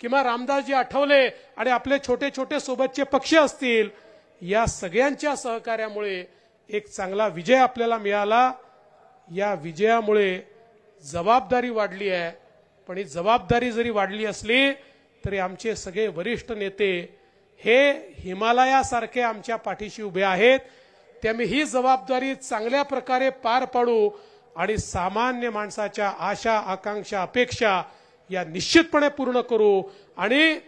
किंवा रामदासजी आठवले आणि आपले छोटे छोटे सोबतचे पक्ष असतील, या सगळ्यांच्या सहकार्यामुळे एक चांगला विजय आपल्याला मिळाला. या विजयामुळे जबाबदारी वाढली आहे. पण ही जबाबदारी जरी वाढली असली तरी आमचे सगळे वरिष्ठ नेते हे हिमालयासारखे आमच्या पाठीशी उभे आहेत. त्यामुळे ही जबाबदारी चांगल्या प्रकारे पार पाडू आणि सामान्य माणसाच्या आशा आकांक्षा अपेक्षा या निश्चितपणे पूर्ण करू. आणि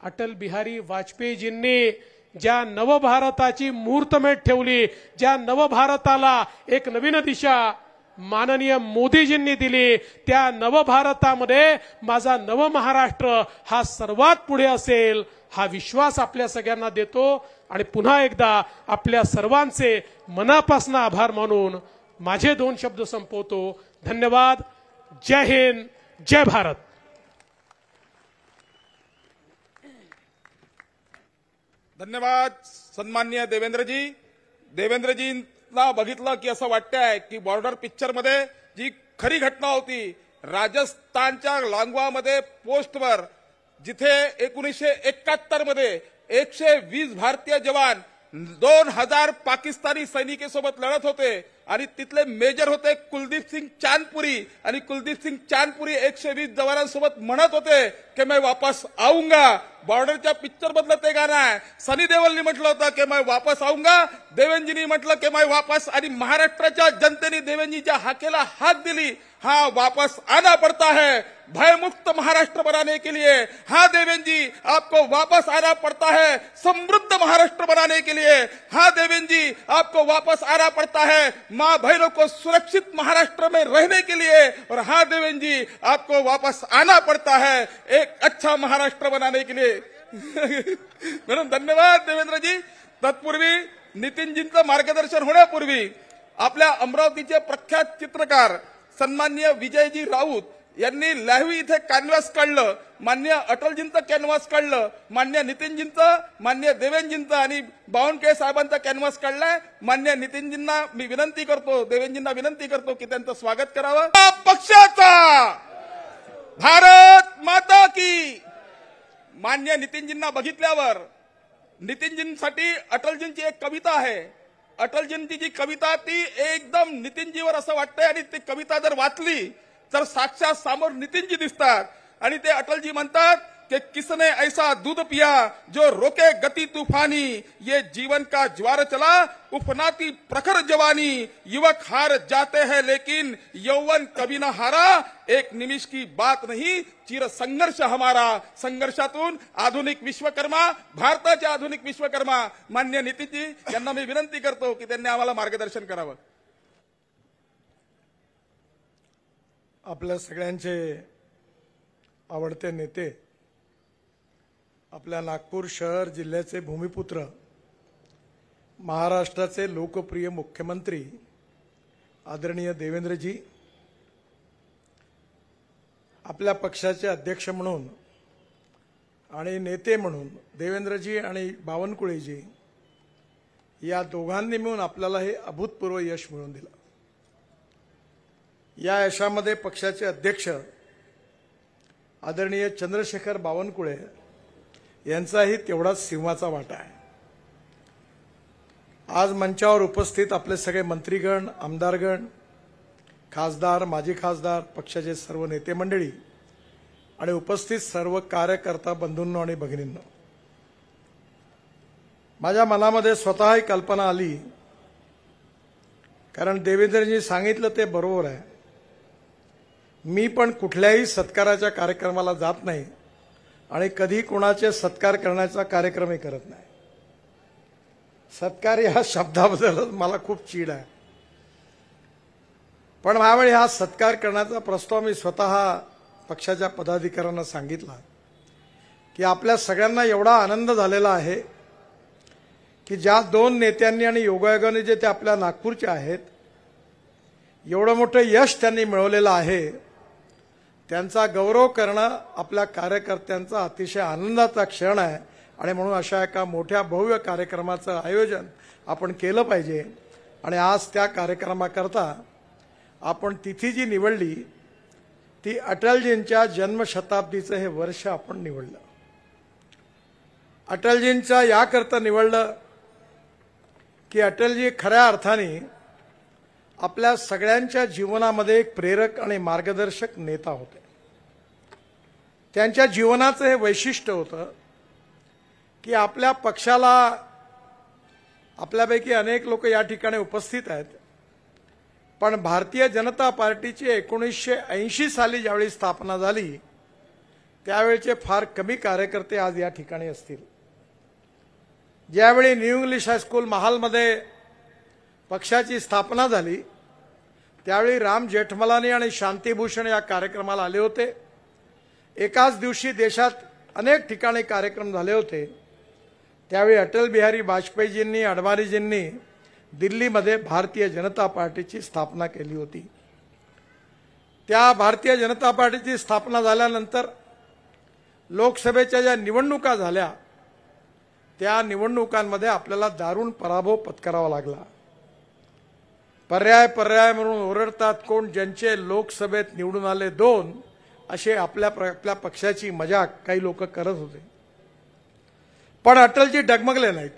अटल बिहारी वाजपेयीजींनी ज्या नवभारताची मुहूर्तमेढ ठेवली, ज्या नवभारताला एक नवीन दिशा माननीय मोदीजींनी दिली, त्या नवभारतामध्ये माझा नव महाराष्ट्र हा सर्वात पुढे असेल हा विश्वास आपल्या सगळ्यांना देतो. आणि पुन्हा एकदा आपल्या सर्वांचे मनापासून आभार मानून माझे 2 शब्द संपवतो. धन्यवाद. जय हिंद, जय भारत. धन्यवाद सन्माननीय देवेंद्रजी. देवेंद्रजींना बघितलं की असं वाटतंय की बॉर्डर पिक्चर मध्ये जी खरी घटना होती राजस्थानच्या लांगवामध्ये पोस्टवर, जिथे 1971 मध्ये 120 भारतीय जवान 2000 पाकिस्तानी सैनिकांसोबत लढत होते आणि तिथले मेजर होते कुलदीप सिंग चांदपुरी. आणि कुलदीप सिंग चांदपुरी 120 जवानांसोबत म्हणत होते की मैं वापस आऊंगा. बॉर्डरच्या पिक्चर मधलं ते गाणं आहे. सनी देओलनी म्हटलं होतं की मैं वापस आऊंगा, देवेंजींनी म्हटलं की मैं वापस. आणि महाराष्ट्राच्या जनतेने देवेंजीच्या हाकेला हाक दिली. हाँ, वापस आना पड़ता है भयमुक्त महाराष्ट्र बनाने के लिए. हाँ देवेंजी, आपको वापस आना पड़ता है समृद्ध महाराष्ट्र बनाने के लिए. हाँ देवेंजी, आपको वापस आना पड़ता है माँ बहनों को सुरक्षित महाराष्ट्र में रहने के लिए. और हाँ देवेंजी, आपको वापस आना पड़ता है एक अच्छा महाराष्ट्र बनाने के लिए. म्हणून धन्यवाद देवेंद्रजी. तत्पूर्वी नितीनजींचं मार्गदर्शन होण्यापूर्वी आपल्या अमरावतीचे प्रख्यात चित्रकार सन्माननीय विजयजी राऊत यांनी लाहवी इथे कॅनव्हास काढलं. मान्य अटलजींचं कॅनव्हास काढलं, मान्य नितीनजींचं, मान्य देवेंजींचं आणि बावनकुळे साहेबांचा कॅनव्हास काढलाय. मान्य नितीनजींना मी विनंती करतो, देवेंजींना विनंती करतो की त्यांचं स्वागत करावं. पक्षाचा भारत माता की. मान्य नितीनजींना बघितल्यावर नितीनजींसाठी अटलजींची एक कविता आहे. अटलजींची जी कविता ती एकदम नितीनजीवर असं वाटतंय. आणि ती कविता जर वाचली तर साक्षात समोर नितीनजी दिसतात. आणि ते अटलजी म्हणतात कि किसने ऐसा दूध पिया जो रोके गति तूफानी, ये जीवन का ज्वार चला उफनाती प्रखर जवानी. युवक हार जाते हैं लेकिन यौवन कभी न हारा, एक निमिष की बात नहीं चिर संघर्ष हमारा. संघर्षातून आधुनिक विश्वकर्मा, भारताचे आधुनिक विश्वकर्मा मान्य नितीनजी यांना मी विनंती करतो की त्यांनी आम्हाला मार्गदर्शन करावं. आपल्या सगळ्यांचे आवडते नेते, आपल्या नागपूर शहर जिल्ह्याचे भूमिपुत्र, महाराष्ट्राचे लोकप्रिय मुख्यमंत्री आदरणीय देवेंद्रजी, आपल्या पक्षाचे अध्यक्ष म्हणून आणि नेते म्हणून देवेंद्रजी आणि बावनकुळेजी या दोघांनी मिळून आपल्याला हे अभूतपूर्व यश मिळवून दिलं. या यशामध्ये पक्षाचे अध्यक्ष आदरणीय चंद्रशेखर बावनकुळे यांचाही तेवढाच सिंहाचा वाटा आहे. आज मंचावर उपस्थित आपले सगळे मंत्रीगण, आमदारगण, खासदार, माजी खासदार, पक्षाचे सर्व नेते मंडळी आणि उपस्थित सर्व कार्यकर्ता बंधूंनो आणि भगिनींनो, माझ्या मनामध्ये स्वतः ही कल्पना आली, कारण देवेंद्रजी सांगितलं ते बरोबर आहे. मी पण कुठल्याही सत्काराच्या कार्यक्रमाला जात नाही आणि कधी कोणाचे सत्कार करण्याचा कार्यक्रमही करत नाही. सत्कार या शब्दाबद्दल मला खूप चीड आहे. पण यावेळी हा सत्कार करण्याचा प्रस्ताव मी स्वतः पक्षाच्या पदाधिकाऱ्यांना सांगितला की आपल्या सगळ्यांना एवढा आनंद झालेला आहे की ज्या दोन नेत्यांनी आणि योगायोगाने जे ते आपल्या नागपूरचे आहेत, एवढं मोठं यश त्यांनी मिळवलेलं आहे, त्यांचा गौरव करणं आपल्या कार्यकर्त्यांचा अतिशय आनंदाचा क्षण आहे. आणि म्हणून अशा एका मोठ्या भव्य कार्यक्रमाचं आयोजन आपण केलं पाहिजे. आणि आज त्या कार्यक्रमाकरता आपण तिथी जी निवडली ती अटलजींच्या जन्मशताब्दीचं हे वर्ष आपण निवडलं. अटलजींच्या याकरता निवडलं की अटलजी खऱ्या अर्थाने आपल्या सगळ्यांच्या जीवनामध्ये एक प्रेरक आणि मार्गदर्शक नेता होते. त्यांच्या जीवनाचं हे वैशिष्ट्य होतं की आपल्या पक्षाला, आपल्यापैकी अनेक लोक या ठिकाणी उपस्थित आहेत, पण भारतीय जनता पार्टीची 1980 साली ज्यावेळी स्थापना झाली त्यावेळेचे फार कमी कार्यकर्ते आज या ठिकाणी असतील. ज्यावेळी न्यू इंग्लिश हायस्कूल महालमध्ये पक्षाची स्थापना झाली त्यावेळी राम जेठमलानी आणि शांतीभूषण या कार्यक्रमाला आले होते. एकाच दिवशी देशात अनेक ठिकाणी कार्यक्रम झाले होते. त्यावेळी अटल बिहारी वाजपेयीजींनी, अडवाणीजींनी दिल्लीमध्ये भारतीय जनता पार्टीची स्थापना केली होती. त्या भारतीय जनता पार्टीची स्थापना झाल्यानंतर लोकसभेच्या ज्या निवडणुका झाल्या त्या निवडणुकांमध्ये आपल्याला दारुण पराभव पत्करावा लागला. पर्याय म्हणून ओरडतात कोण, ज्यांचे लोकसभेत निवडून आले 2 असे आपल्या पक्षाची मजाक काही लोक करत होते. पण अटलजी डगमगले नाहीत.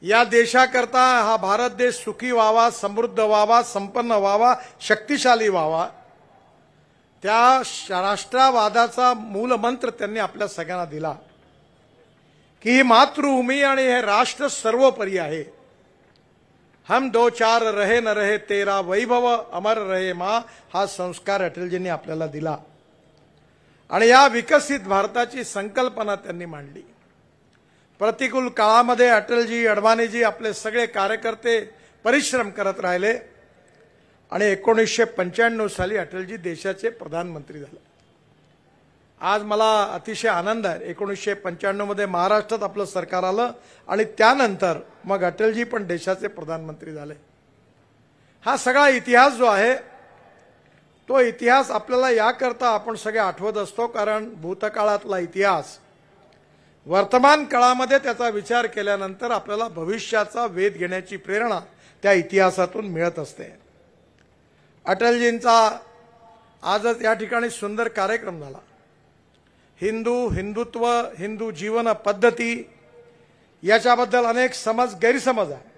या देशाकरता हा भारत देश सुखी व्हावा, समृद्ध व्हावा, संपन्न व्हावा, शक्तिशाली व्हावा, त्या राष्ट्रवादाचा मूलमंत्र त्यांनी आपल्या सगळ्यांना दिला की ही मातृभूमी आणि हे राष्ट्र सर्वोपरी आहे. हम 2 4 रहे न रहे तेरा वैभव अमर रहे माँ, हा संस्कार अटलजींनी आपल्याला दिला. आणि या विकसित भारताची संकल्पना त्यांनी मांडली. प्रतिकूल काळामध्ये अटलजी, अडवाणीजी आपले सगळे कार्यकर्ते परिश्रम करत राहिले आणि 1995 साली अटलजी देशाचे प्रधानमंत्री झाले. आज मला अतिशय आनंद आहे. 1995 मध्ये महाराष्ट्रात आपलं सरकार आलं आणि त्यानंतर मग अटलजी पण देशाचे प्रधानमंत्री झाले. हा सगळा इतिहास जो आहे तो इतिहास आपल्याला याकरता आपण सगळे आठवत असतो, कारण भूतकाळातला इतिहास वर्तमान काळामध्ये त्याचा विचार केल्यानंतर आपल्याला भविष्याचा वेध घेण्याची प्रेरणा त्या इतिहासातून मिळत असते. अटलजींचा आजच या ठिकाणी सुंदर कार्यक्रम झाला. हिंदुत्व, हिंदू जीवन पद्धती याच्याबद्दल अनेक गैरसमज आहे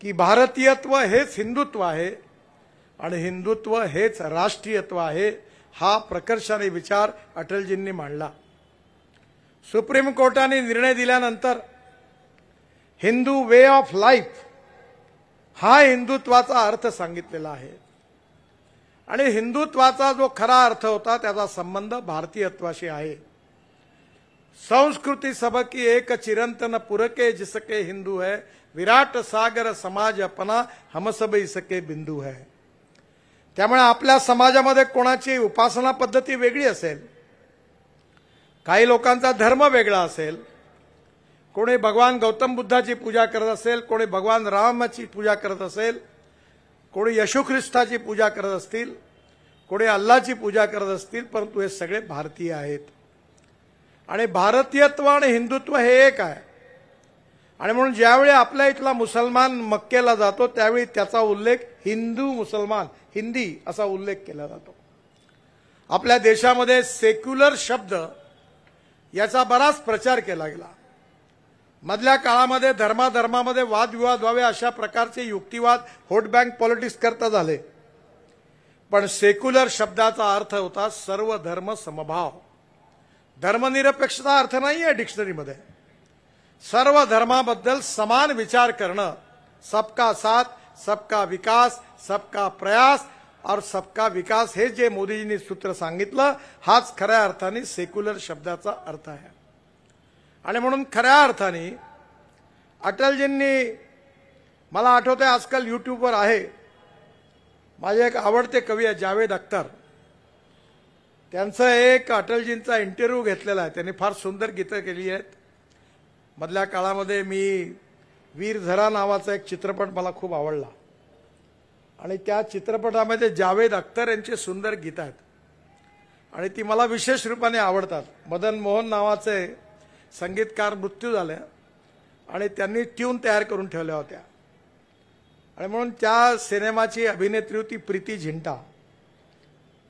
की भारतीयत्व हेच हिंदुत्व आहे आणि हिंदुत्व हेच राष्ट्रीयत्व आहे. हा प्रकर्षाने विचार अटलजींनी मांडला. सुप्रीम कोर्टाने निर्णय दिल्यानंतर हिंदू वे ऑफ लाईफ हा हिंदुत्वाचा अर्थ सांगितलेला आहे. आणि हिंदुत्वाचा जो खरा अर्थ होता त्याचा संबंध भारतीयत्वाशी आहे. संस्कृती सबकी एक चिरंतन पुरके जिसके हिंदू है, विराट सागर समाज अपना हम सब इसके बिंदू है. त्यामुळे आपल्या समाजामध्ये कोणाची उपासना पद्धती वेगळी असेल, काही लोकांचा धर्म वेगळा असेल, कोणी भगवान गौतम बुद्धाची पूजा करत असेल, कोणी भगवान रामाची पूजा करत असेल, कोणी येशू ख्रिस्ताची पूजा करत असतील, कोणी अल्लाची पूजा करत असतील, परंतु हे सगळे भारतीय आहेत. आणि भारतीयत्व आणि हिंदुत्व हे एक आहे. आणि म्हणून ज्यावेळी आपल्या इथला मुसलमान मक्केला जातो त्यावेळी त्याचा उल्लेख हिंदू मुसलमान हिंदी असा उल्लेख केला जातो. आपल्या देशामध्ये सेक्युलर शब्द याचा बराच प्रचार केला गेला. मधल्या काळामध्ये धर्माधर्मामध्ये वादविवाद व्हावे अशा प्रकारचे युक्तिवाद व्होट बँक पॉलिटिक्स करता झाले. पण सेक्युलर शब्दाचा अर्थ होता सर्व धर्म समभाव. धर्मनिरपेक्षता अर्थ नाही आहे डिक्शनरीमध्ये. सर्व धर्माबद्दल समान विचार करणं, सबका साथ, सबका विकास, सबका प्रयास और सबका विकास हे जे मोदीजींनी सूत्र सांगितलं हाच खऱ्या अर्थाने सेक्युलर शब्दाचा अर्थ आहे. आणि म्हणून खऱ्या अर्थाने अटलजींनी, मला आठवतंय आजकाल युट्यूबवर आहे, माझे एक आवडते कवी आहे जावेद अख्तर, त्यांचं एक अटलजींचा इंटरव्ह्यू घेतलेला आहे. त्यांनी फार सुंदर गीतं केली आहेत. मधल्या काळामध्ये मी वीर झरा नावाचा एक चित्रपट मला खूप आवडला आणि त्या चित्रपटामध्ये जावेद अख्तर यांची सुंदर गीतं आहेत आणि ती मला विशेष रूपाने आवडतात. मदन मोहन नावाचे संगीतकार मृत्यू झाले आणि त्यांनी ट्यून तयार करून ठेवल्या होत्या आणि म्हणून त्या सिनेमाची अभिनेत्री होती प्रीती झिंटा.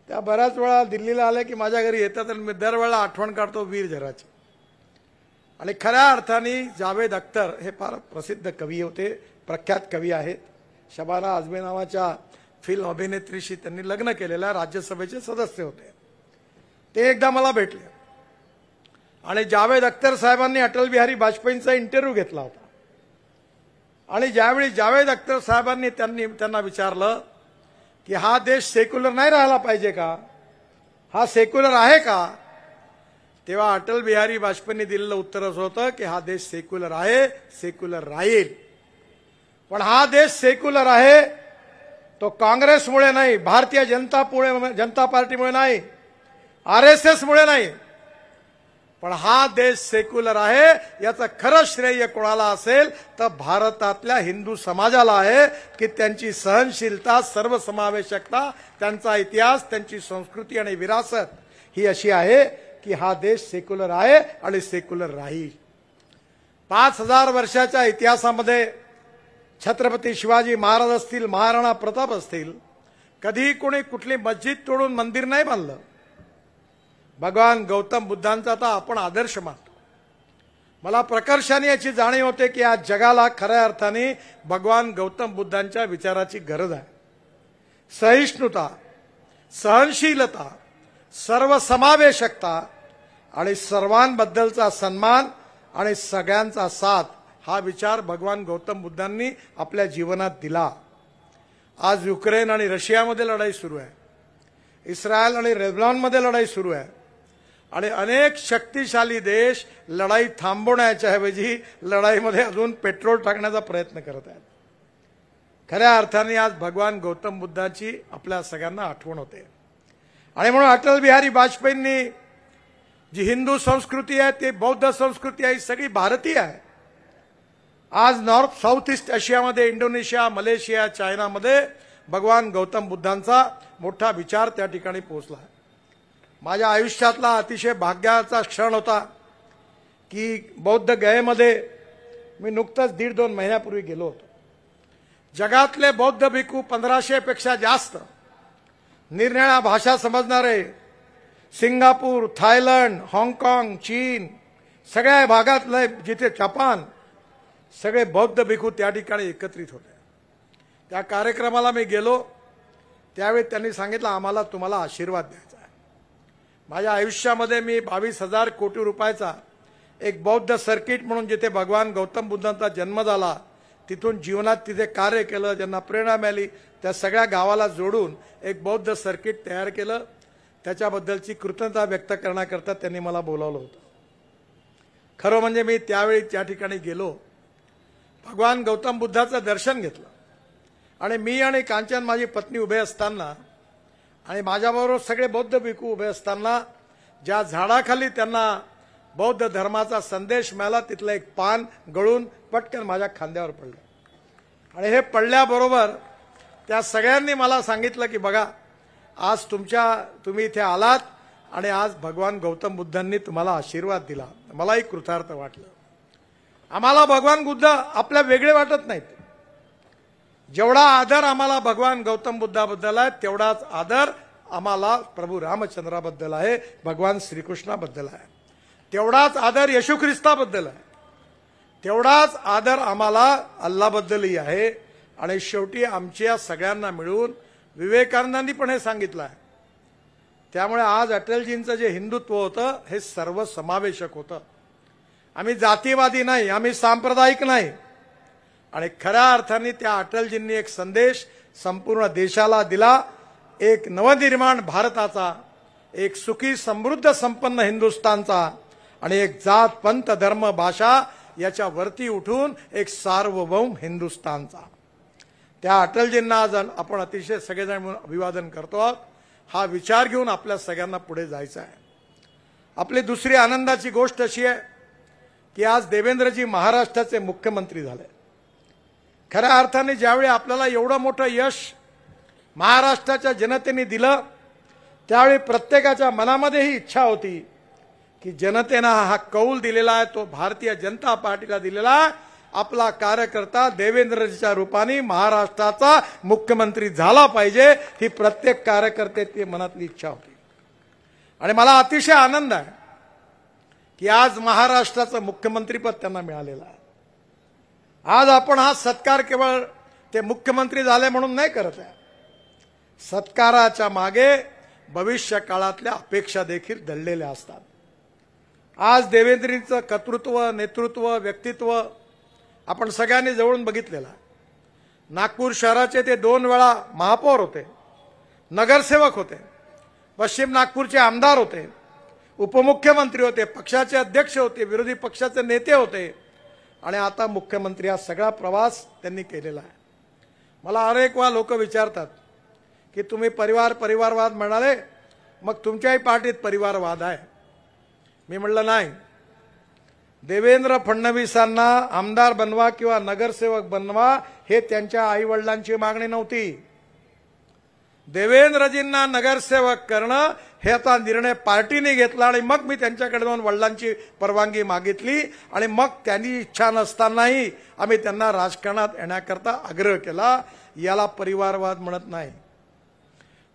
त्या बऱ्याच वेळा दिल्लीला आल्या की माझ्या घरी येतात आणि मी दरवेळेला आठवण काढतो वीर झराची. आणि खऱ्या अर्थाने जावेद अख्तर हे फार प्रसिद्ध कवी होते, प्रख्यात कवी आहेत. शबाना आझमी नावाच्या फिल्म अभिनेत्रीशी त्यांनी लग्न केलेल्या राज्यसभेचे सदस्य होते. ते एकदा मला भेटले आणि जावेद अख्तर साहेबांनी अटल बिहारी वाजपेयींचा इंटरव्ह्यू घेतला होता आणि ज्यावेळी जावेद अख्तर साहेबांनी त्यांना विचारलं की हा देश सेक्युलर नाही राहायला पाहिजे का, हा सेक्युलर आहे का, तेव्हा अटल बिहारी वाजपेयींनी दिलेलं उत्तर असं होतं की हा देश सेक्युलर आहे, सेक्युलर राहील. पण हा देश सेक्युलर आहे तो काँग्रेसमुळे नाही, भारतीय जनता पार्टीमुळे नाही, RSS मुळे नाही, पण हा देश सेक्युलर आहे याचं खरं श्रेय कोणाला असेल तर भारतातल्या हिंदू समाजाला आहे की त्यांची सहनशीलता, सर्वसमावेशकता, त्यांचा इतिहास, त्यांची संस्कृती आणि विरासत ही अशी आहे की हा देश सेक्युलर आहे आणि सेक्युलर राहील. 5000 वर्षाच्या इतिहासामध्ये छत्रपती शिवाजी महाराज असतील, महाराणा प्रताप असतील, कधी कोणी कुठली मस्जिद तोडून मंदिर नाही बांधलं. भगवान गौतम बुद्धांचा तर आपण आदर्श मानतो. मला प्रकर्षाने याची जाणीव होते की आज जगाला खऱ्या अर्थाने भगवान गौतम बुद्धांच्या विचाराची गरज आहे. सहिष्णुता, सहनशीलता, सर्वसमावेशकता आणि सर्वांबद्दलचा सन्मान आणि सगळ्यांचा साथ हा विचार भगवान गौतम बुद्धांनी आपल्या जीवनात दिला. आज युक्रेन आणि रशियामध्ये लढाई सुरू आहे, इस्रायल आणि लेबनॉनमध्ये लढाई सुरू आहे आणि अनेक शक्तिशाली देश लढाई थांबवण्याच्या ऐवजी लढाईमध्ये अजून पेट्रोल टाकण्याचा प्रयत्न करत आहेत. खऱ्या अर्थाने आज भगवान गौतम बुद्धाची आपल्या सगळ्यांना आठवण होते आणि म्हणून अटल बिहारी वाजपेयींनी जी हिंदू संस्कृती आहे, ती बौद्ध संस्कृती आहे, ही सगळी भारतीय आहे. आज नॉर्थ साऊथ ईस्ट आशियामध्ये, इंडोनेशिया, मलेशिया, चायनामध्ये भगवान गौतम बुद्धांचा मोठा विचार त्या ठिकाणी पोहोचला. माझ्या आयुष्यातला अतिशय भाग्याचा क्षण होता की बौद्ध गयेमध्ये मी नुकतंच 1.5-2 महिन्यापूर्वी गेलो होतो. जगातले बौद्ध भिक्खू 1500 पेक्षा जास्त, निरनिराळ्या भाषा समजणारे, सिंगापूर, थायलंड, हाँगकाँग, चीन, सगळ्या भागातले, जिथे जपान, सगळे बौद्ध भिक्खू त्या ठिकाणी एकत्रित होते. त्या कार्यक्रमाला मी गेलो त्यावेळी त्यांनी सांगितलं आम्हाला तुम्हाला आशीर्वाद द्यायचा आहे. माझ्या आयुष्यामध्ये मी 22,000 कोटी रुपयाचा एक बौद्ध सर्किट म्हणून जिथे भगवान गौतम बुद्धांचा जन्म झाला, तिथून जीवनात तिथे कार्य केलं, ज्यांना प्रेरणा मिळाली, त्या सगळ्या गावाला जोडून एक बौद्ध सर्किट तयार केलं. त्याच्याबद्दलची कृतज्ञता व्यक्त करण्याकरता त्यांनी मला बोलावलं होतं. खरं म्हणजे मी त्यावेळी त्या ठिकाणी गेलो, भगवान गौतम बुद्धाचं दर्शन घेतलं आणि मी आणि कांचन माझी पत्नी उभे असताना आणि माझ्याबरोबर सगळे बौद्ध भिक्खू उभे असताना ज्या झाडाखाली त्यांना बौद्ध धर्माचा संदेश मिळाला, तिथलं एक पान गळून पटकन माझ्या खांद्यावर पडलं आणि हे पडल्याबरोबर त्या सगळ्यांनी मला सांगितलं की बघा, आज तुम्ही इथे आलात आणि आज भगवान गौतम बुद्धांनी तुम्हाला आशीर्वाद दिला. मलाही कृतार्थ वाटलं. आम्हाला भगवान बुद्ध आपल्या वेगळे वाटत नाहीत. जेवढा आदर आम्हाला भगवान गौतम बुद्धाबद्दल आहे, तेवढाच आदर आम्हाला प्रभू रामचंद्राबद्दल आहे, भगवान श्रीकृष्णाबद्दल आहे. तेवढाच आदर येशू ख्रिस्ताबद्दल आहे, तेवढाच आदर आम्हाला अल्लाबद्दलही आहे. आणि शेवटी आमच्या सगळ्यांना मिळून विवेकानंदांनी पण हे सांगितलं आहे. त्यामुळे आज अटलजींचं जे हिंदुत्व होतं हे सर्वसमावेशक होतं. आम्ही जातीवादी नाही, आम्ही सांप्रदायिक नाही. आणि खऱ्या अर्थाने त्या अटलजींनी एक संदेश संपूर्ण देशाला दिला, एक नवनिर्माण भारताचा, एक सुखी समृद्ध संपन्न हिंदुस्थानचा आणि एक जात पंथ धर्म भाषा याच्या वरती उठून एक सार्वभौम हिंदुस्थानचा. त्या अटलजींना आज आपण अतिशय सगळेजण म्हणून अभिवादन करतो आहोत. हा विचार घेऊन आपल्या सगळ्यांना पुढे जायचं आहे. आपली दुसरी आनंदाची गोष्ट अशी आहे की आज देवेंद्रजी महाराष्ट्राचे मुख्यमंत्री झाले. खऱ्या अर्थाने ज्यावेळी आपल्याला एवढं मोठं यश महाराष्ट्राच्या जनतेने दिलं त्यावेळी प्रत्येकाच्या मनामध्ये ही इच्छा होती की जनतेनं हा कौल दिलेला आहे तो भारतीय जनता पार्टीला दिलेला आहे. आपला कार्यकर्ता देवेंद्रजीच्या रूपाने महाराष्ट्राचा मुख्यमंत्री झाला पाहिजे ही प्रत्येक कार्यकर्त्याची मनातली इच्छा होती. आणि मला अतिशय आनंद आहे की आज महाराष्ट्राचं मुख्यमंत्रीपद त्यांना मिळालेलं आहे. आज आपण हा सत्कार केवळ ते मुख्यमंत्री झाले म्हणून नाही करत आहे. सत्काराच्या मागे भविष्य काळातल्या अपेक्षा देखील दडलेल्या असतात. आज देवेंद्रजींचं कर्तृत्व, नेतृत्व, व्यक्तित्व आपण सगळ्यांनी जवळून बघितलेलं आहे. नागपूर शहराचे ते 2 वेळा महापौर होते, नगरसेवक होते, पश्चिम नागपूरचे आमदार होते, उपमुख्यमंत्री होते, पक्षाचे अध्यक्ष होते, विरोधी पक्षाचे नेते होते आणि आता मुख्यमंत्री. हा सगळा प्रवास त्यांनी केलेला आहे. मला अनेक वेळा लोक विचारतात की तुम्ही परिवारवाद म्हणाले, मग तुमच्याही पार्टीत परिवारवाद आहे. मी म्हणलं नाही. देवेंद्र फडणवीसांना आमदार बनवा किंवा नगरसेवक बनवा हे त्यांच्या आईवडिलांची मागणी नव्हती. देवेंद्रजींना नगरसेवक करणं हे आता निर्णय पार्टीने घेतला आणि मग मी त्यांच्याकडे जाऊन वडिलांची परवानगी मागितली आणि मग त्यांनी इच्छा नसतानाही आम्ही त्यांना राजकारणात येण्याकरता आग्रह केला. याला परिवारवाद म्हणत नाही.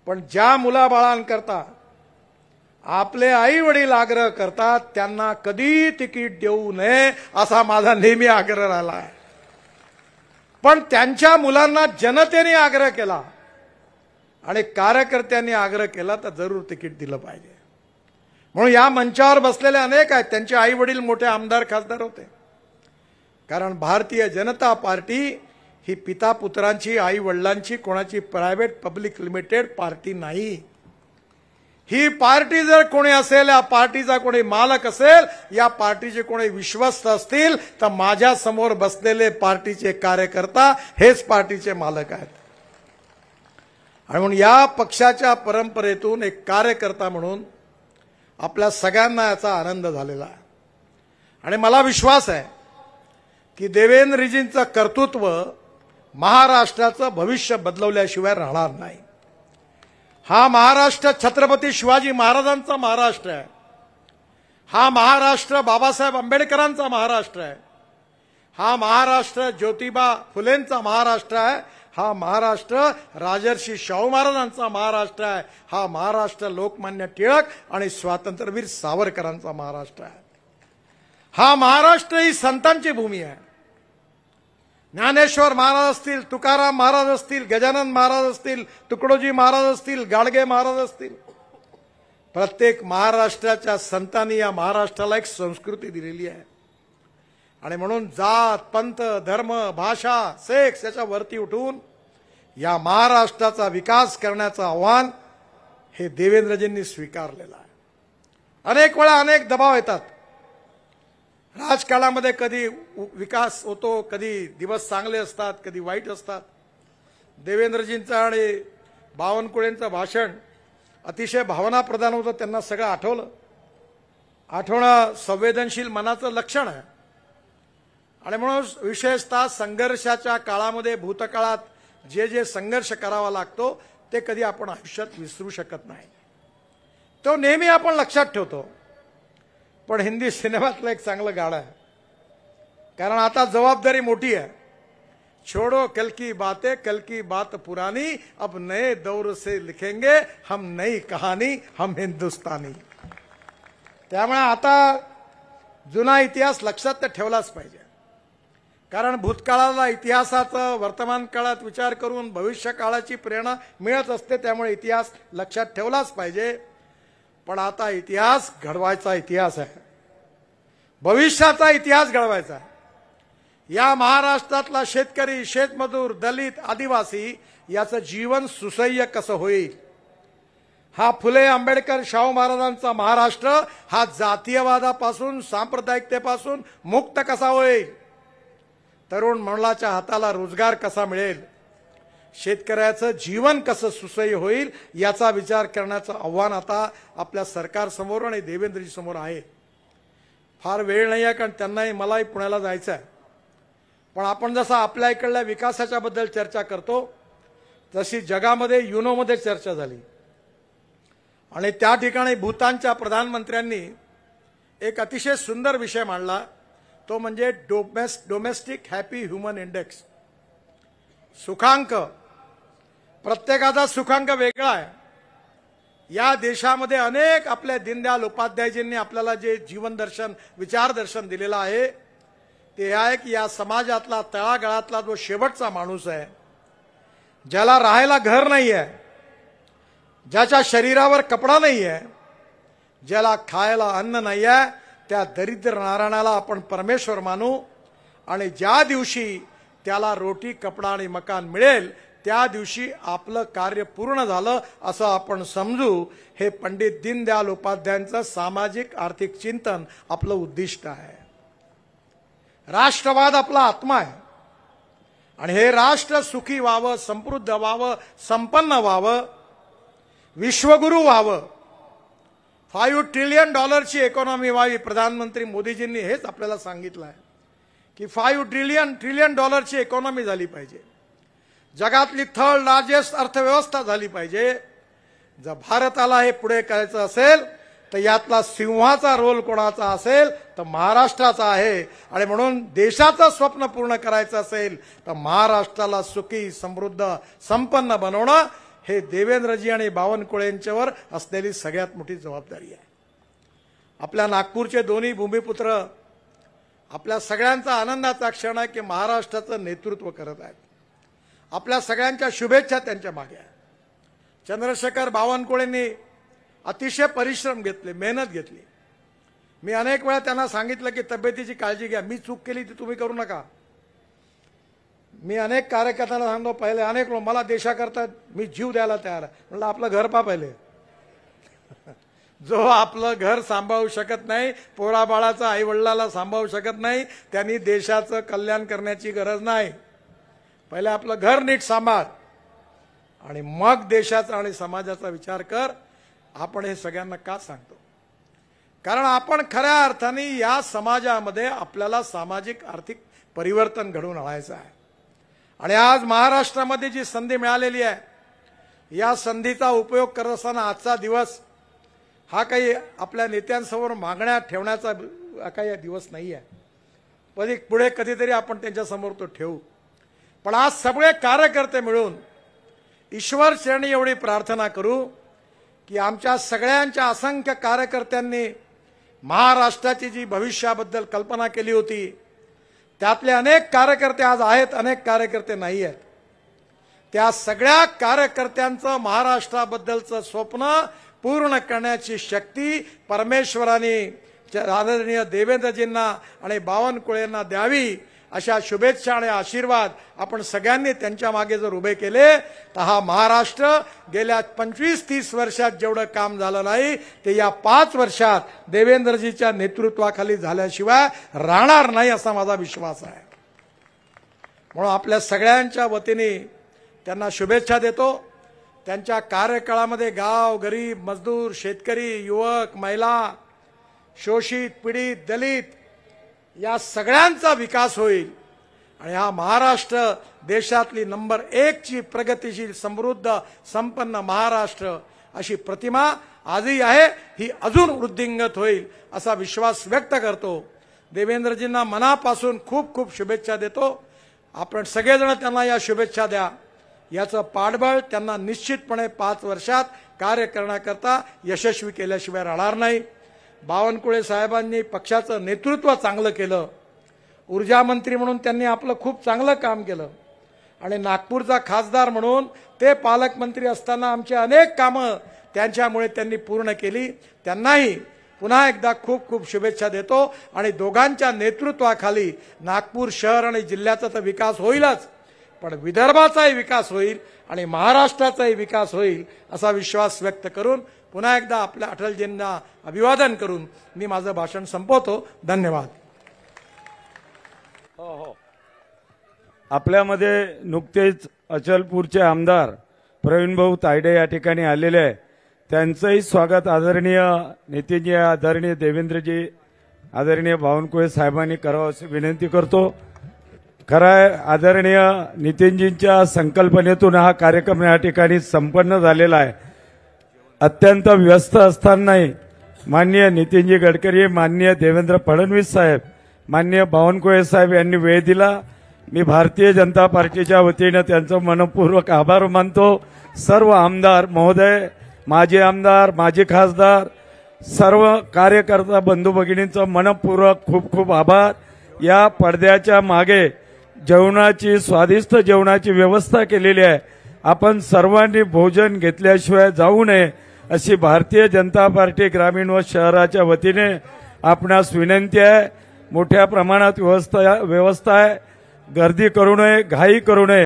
पण ज्या मुलाबाळांकरता आपले आई वडील आग्रह करतात त्यांना कधी तिकीट देऊ नये असा माझा नेहमी आग्रह राहिला आहे. पण त्यांच्या मुलांना जनतेने आग्रह केला आणि कार्यकर्त्यांनी आग्रह केला तर जरूर तिकीट दिलं पाहिजे. म्हणून या मंचावर बसलेले अनेक आहेत त्यांचे आई वडील मोठे आमदार खासदार होते. कारण भारतीय जनता पार्टी ही पिता पुत्रांची, आई वडिलांची, कोणाची प्रायव्हेट पब्लिक लिमिटेड पार्टी नाही. ही पार्टी जर कोणी असेल, या पार्टीचा कोणी मालक असेल, या पार्टीचे कोणी विश्वस्त असतील तर माझ्या समोर बसलेले पार्टीचे कार्यकर्ता हेच पार्टीचे मालक आहेत. आणि म्हणून या पक्षाच्या परंपरेतून एक कार्यकर्ता म्हणून आपल्या सगळ्यांना याचा आनंद झालेला आहे. आणि मला विश्वास आहे की देवेंद्रजींचं कर्तृत्व महाराष्ट्राचं भविष्य बदलवल्याशिवाय राहणार नाही. हा महाराष्ट्र छत्रपती शिवाजी महाराजांचा महाराष्ट्र आहे. हा महाराष्ट्र बाबासाहेब आंबेडकरांचा महाराष्ट्र आहे. हा महाराष्ट्र ज्योतिबा फुलेंचा महाराष्ट्र आहे. हा महाराष्ट्र राजर्षी शाहू महाराजांचा महाराष्ट्र आहे. हा महाराष्ट्र लोकमान्य टिळक आणि स्वातंत्र्यवीर सावरकरांचा महाराष्ट्र आहे. हा महाराष्ट्र ही संतांची भूमी आहे. ज्ञानेश्वर महाराज असतील, तुकाराम महाराज असतील, गजानन महाराज असतील, तुकडोजी महाराज असतील, गाडगे महाराज असतील, प्रत्येक महाराष्ट्राच्या संतांनी या महाराष्ट्राला एक संस्कृती दिलेली आहे. आणि म्हणून जात, पंथ, धर्म, भाषा, सेक्स याच्या वरती उठून या महाराष्ट्राचा विकास करण्याचं आव्हान हे देवेंद्रजींनी स्वीकारलेलं आहे. अनेक वेळा अनेक दबाव येतात. राजकारणामध्ये कधी विकास होतो, कधी दिवस चांगले असतात, कधी वाईट असतात. देवेंद्रजींचं आणि बावनकुळेंचं भाषण अतिशय भावनाप्रधान होतं. त्यांना सगळं आठवलं. आठवणं संवेदनशील मनाचं लक्षण आहे. आणि म्हणून विशेषतः संघर्षाच्या काळामध्ये, भूतकाळात जे जे संघर्ष करावा लागतो ते कधी आपण आयुष्यात विसरू शकत नाही. तो नेहमी आपण लक्षात ठेवतो. पण हिंदी सिनेमातलं एक चांगलं गाणं आहे. कारण आता जबाबदारी मोठी आहे. छोड़ो कल की बातें, कल की बात पुरानी, अब नए दौर से लिखेंगे हम नई कहानी, हम हिंदुस्तानी. त्यामुळे आता जुना इतिहास लक्षात तर ठेवलाच पाहिजे. कारण भूतकाळाला इतिहासाचा वर्तमान काळात विचार करून भविष्य काळाची प्रेरणा मिळत असते. त्यामुळे इतिहास लक्षात ठेवलाच पाहिजे. पण आता इतिहास घडवायचा इतिहास आहे. भविष्याचा इतिहास घडवायचा आहे. या महाराष्ट्रातला शेतकरी, शेतमजूर, दलित, आदिवासी याचं जीवन सुसह्य कसं होईल, हा फुले, आंबेडकर, शाहू महाराजांचा महाराष्ट्र हा जातीयवादापासून, सांप्रदायिकतेपासून मुक्त कसा होईल, तरुण मुलाच्या हाताला रोजगार कसा मिळेल, शेतकऱ्याचं जीवन कसं सुसह्य होईल याचा विचार करण्याचं आव्हान आता आपल्या सरकारसमोर आणि देवेंद्रजी समोर आहे. फार वेळ नाही आहे, कारण त्यांनाही मलाही पुण्याला जायचं आहे. पण आपण जसं आपल्या इकडल्या विकासाच्या बद्दल चर्चा करतो तशी जगामध्ये युनोमध्ये चर्चा झाली आणि त्या ठिकाणी भूतानच्या प्रधानमंत्र्यांनी एक अतिशय सुंदर विषय मांडला, तो म्हणजे डोमेस्टिक हॅपी ह्युमन इंडेक्स. सुखांक, प्रत्येकाचा सुखांक वेगळा आहे. या देशामध्ये अनेक आपल्या दीनदयाल उपाध्यायजींनी आपल्याला जे जीवन दर्शन, विचार दर्शन दिलेलं आहे ते आहे की या समाजातला तळागाळातला जो शेवटचा माणूस आहे, ज्याला राहायला घर नाही आहे, ज्याच्या शरीरावर कपडा नाही आहे, ज्याला खायला अन्न नाही आहे, त्या दरिद्र नारायणाला आपण परमेश्वर मानू आणि ज्या दिवशी त्याला रोटी, कपडा आणि मकान मिळेल त्या दिवशी आपलं कार्य पूर्ण झालं असं आपण समजू. हे पंडित दीनदयाल उपाध्यायांचं सामाजिक आर्थिक चिंतन आपलं उद्दिष्ट आहे. राष्ट्रवाद आपला आत्मा आहे आणि हे राष्ट्र सुखी व्हावं, समृद्ध व्हावं, संपन्न व्हावं, विश्वगुरू व्हावं, $5 ट्रिलियन इकॉनॉमी व्हावी. प्रधानमंत्री मोदीजींनी हेच आपल्याला सांगितलं आहे की $5 ट्रिलियन इकॉनॉमी झाली पाहिजे, जगातली थर्ड लार्जेस्ट अर्थव्यवस्था झाली पाहिजे. जर भारताला हे पुढे करायचं असेल तर यातला सिंहाचा रोल कोणाचा असेल तर महाराष्ट्राचा आहे. आणि म्हणून देशाचं स्वप्न पूर्ण करायचं असेल तर महाराष्ट्राला सुखी, समृद्ध, संपन्न बनवणं हे देवेंद्रजी आणि बावनकुळे यांच्यावर असलेली सगळ्यात मोठी जबाबदारी आहे. आपल्या नागपूरचे दोन्ही भूमिपुत्र आपल्या सगळ्यांचा आनंदाचा क्षण आहे की महाराष्ट्राचं नेतृत्व करत आहेत. आपल्या सगळ्यांच्या शुभेच्छा त्यांच्या मागे आहे. चंद्रशेखर बावनकुळेंनी अतिशय परिश्रम घेतले, मेहनत घेतली. मी अनेक वेळा त्यांना सांगितलं की तब्येतीची काळजी घ्या, मी चूक केली ती तुम्ही करू नका. मी अनेक कार्यकर्त्यांना सांगतो, पहिले अनेक लोक मला देशाकरता मी जीव द्यायला तयार आहे. म्हणलं आपलं घर पहा पहिले. जो आपलं घर सांभाळू शकत नाही, पोराबाळाचा आई वडिलाला सांभाळू शकत नाही, त्यांनी देशाचं कल्याण करण्याची गरज नाही. पहिले आपलं घर नीट सांभाळ आणि मग देशाचा आणि समाजाचा विचार कर. आपण हे सगळ्यांना का सांगतो? कारण आपण खऱ्या अर्थाने या समाजामध्ये आपल्याला सामाजिक आर्थिक परिवर्तन घडवून आणायचं आहे. आणि आज महाराष्ट्रामध्ये जी संधी मिळालेली आहे, या संधीचा उपयोग करत असताना आजचा दिवस हा काही आपल्या नेत्यांसमोर मागण्या ठेवण्याचा काही दिवस नाही आहे. पुढे कधीतरी आपण त्यांच्यासमोर तो ठेवू. पण आज सगळे कार्यकर्ते मिळून ईश्वर चरणी एवढी प्रार्थना करू की आमच्या सगळ्यांच्या असंख्य कार्यकर्त्यांनी महाराष्ट्राची जी भविष्याबद्दल कल्पना केली होती, त्यातले अनेक कार्यकर्ते आज आहेत, अनेक कार्यकर्ते नाही आहेत. त्या सगळ्या कार्यकर्त्यांचं महाराष्ट्राबद्दलचं स्वप्न पूर्ण करण्याची शक्ती परमेश्वराने आदरणीय देवेंद्रजींना आणि बावनकुळेंना द्यावी, अशा शुभेच्छा आणि आशीर्वाद आपण सगळ्यांनी त्यांच्या मागे जर उभे केले तर हा महाराष्ट्र गेल्या 25-30 वर्षात जेवढं काम झालं नाही ते या 5 वर्षात देवेंद्रजीच्या नेतृत्वाखाली झाल्याशिवाय राहणार नाही असा माझा विश्वास आहे. म्हणून आपल्या सगळ्यांच्या वतीने त्यांना शुभेच्छा देतो. त्यांच्या कार्यकाळामध्ये गाव, गरीब, मजदूर, शेतकरी, युवक, महिला, शोषित, पीडित, दलित या सगळ्यांचा विकास होईल आणि हा महाराष्ट्र देशातली नंबर 1 ची प्रगतिशील, समृद्ध, संपन्न महाराष्ट्र अशी प्रतिमा आजही आहे, ही अजून वृद्धिंगत होईल असा विश्वास व्यक्त करतो. देवेंद्रजींना मनापासून खूप खूप शुभेच्छा देतो. आपण सगळेजण त्यांना या शुभेच्छा द्या. याचं पाठबळ त्यांना निश्चितपणे 5 वर्षात कार्य करण्याकरता यशस्वी केल्याशिवाय राहणार नाही. बावनकुळे साहेबांनी पक्षाचं नेतृत्व चांगलं केलं. ऊर्जा मंत्री म्हणून त्यांनी आपलं खूप चांगलं काम केलं आणि नागपूरचा खासदार म्हणून ते पालकमंत्री असताना आमची अनेक कामं त्यांच्यामुळे त्यांनी पूर्ण केली. त्यांनाही पुन्हा एकदा खूप खूप शुभेच्छा देतो आणि दोघांच्या नेतृत्वाखाली नागपूर शहर आणि जिल्ह्याचा तर विकास होईलच, पण विदर्भाचाही विकास होईल आणि महाराष्ट्राचाही विकास होईल असा विश्वास व्यक्त करून पुन्हा एकदा आपल्या अटलजींना अभिवादन करून मी माझं भाषण संपवतो. धन्यवाद. आपल्यामध्ये नुकतेच अचलपूरचे आमदार प्रवीणभाऊ तायडे या ठिकाणी आलेले आहे. त्यांचंही स्वागत आदरणीय नितीनजी, आदरणीय देवेंद्रजी आदरणीय बावनकुळे साहेबांनी करावं अशी विनंती करतो. खरं आहे, आदरणीय नितीनजींच्या संकल्पनेतून हा कार्यक्रम या ठिकाणी संपन्न झालेला आहे. अत्यंत व्यस्त असतानाही माननीय नितीनजी गडकरी, माननीय देवेंद्र फडणवीस साहेब, माननीय बावनकुळे साहेब यांनी वेळ दिला. मी भारतीय जनता पार्टीच्या वतीनं त्यांचं मनपूर्वक आभार मानतो. सर्व आमदार महोदय, माजी आमदार, माजी खासदार, सर्व कार्यकर्ता बंधू भगिनींचं मनपूर्वक खूप खूप आभार. या पडद्याच्या मागे जेवणाची, स्वादिष्ट जेवणाची व्यवस्था केलेली आहे. आपण सर्वांनी भोजन घेतल्याशिवाय जाऊ नये अशी भारतीय जनता पार्टी ग्रामीण व शहराच्या वतीने आपणास विनंती आहे. मोठ्या प्रमाणात व्यवस्था आहे. गर्दी करू नये, घाई करू नये.